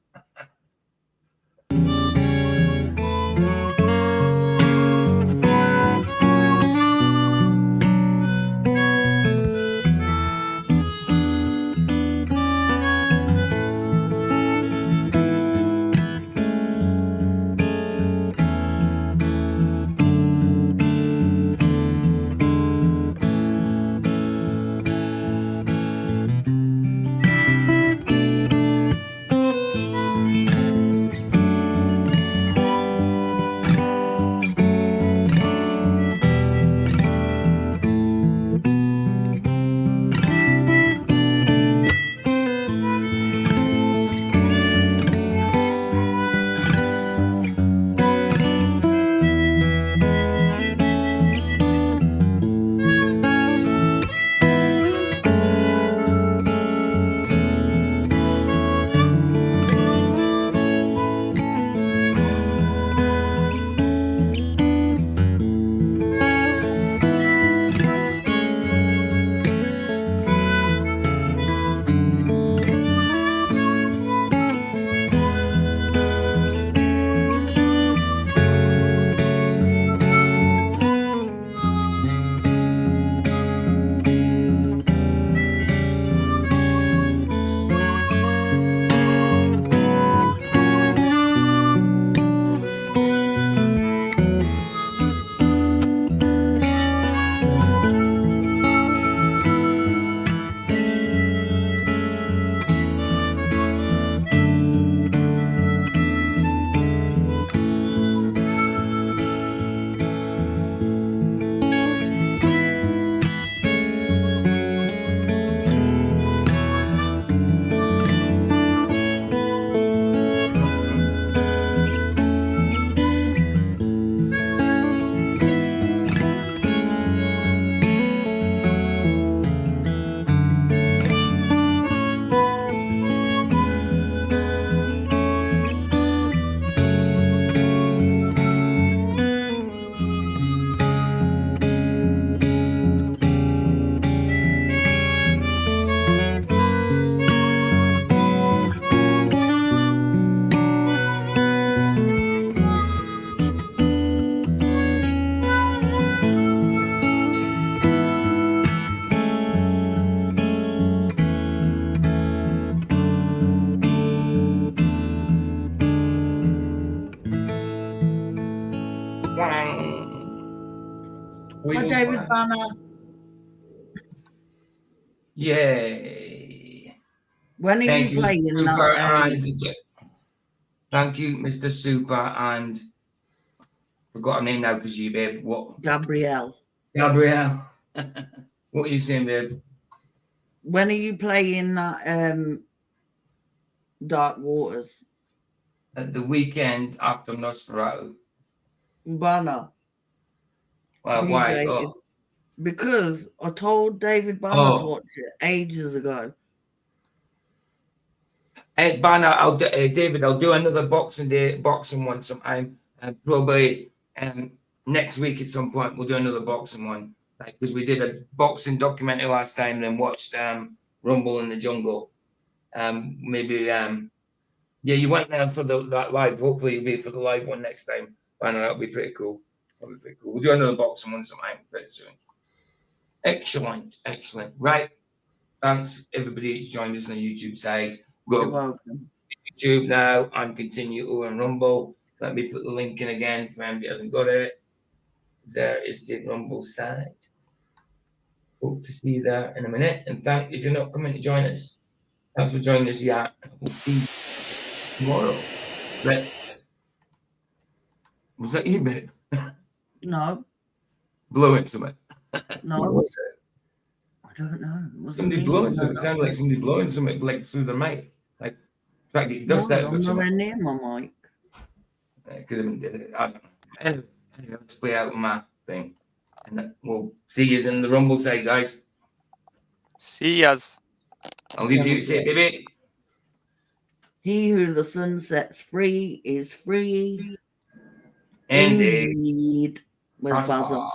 Hi, David Banner. Yay. When are Thank you playing Super, that? and thank you, Mr. Super, and forgot her name now because you, babe. What? Gabrielle. Gabrielle. What are you saying, babe? When are you playing that Dark Waters? At the weekend after Nosferatu. Banner. Well, PJ why? is because I told David Banner to watch it ages ago. Hey, Banner, David, I'll do another boxing one sometime. Probably next week at some point we'll do another boxing one. Like, because we did a boxing documentary last time, and then watched Rumble in the Jungle. Maybe yeah, you went there for that live. Hopefully you'll be for the live one next time. Banner, that'll be pretty cool. That'll be pretty cool. We'll do another boxing one sometime pretty soon. Excellent, excellent. Right. Thanks everybody who's joined us on the YouTube side. You're welcome. YouTube now and continue on Rumble. Let me put the link in again for anybody who hasn't got it. There is the Rumble side. Hope to see you there in a minute. And thank if you're not coming to join us. Thanks for joining us yet. We'll see you tomorrow. Was that you, babe? No. Blowing something. No. What was it? I don't know. Somebody blowing something. It sounded like somebody blowing something like through the mic. Like trying to get dust out of I'm it. nowhere near my mic. Could have been. I don't know. Anyway, let's play out my thing, and we'll see you in the Rumble side, guys. See yas. I'll leave you to say, baby. He who the sun sets free is free. Indeed. Indeed. Where's Ta-ta. Basil?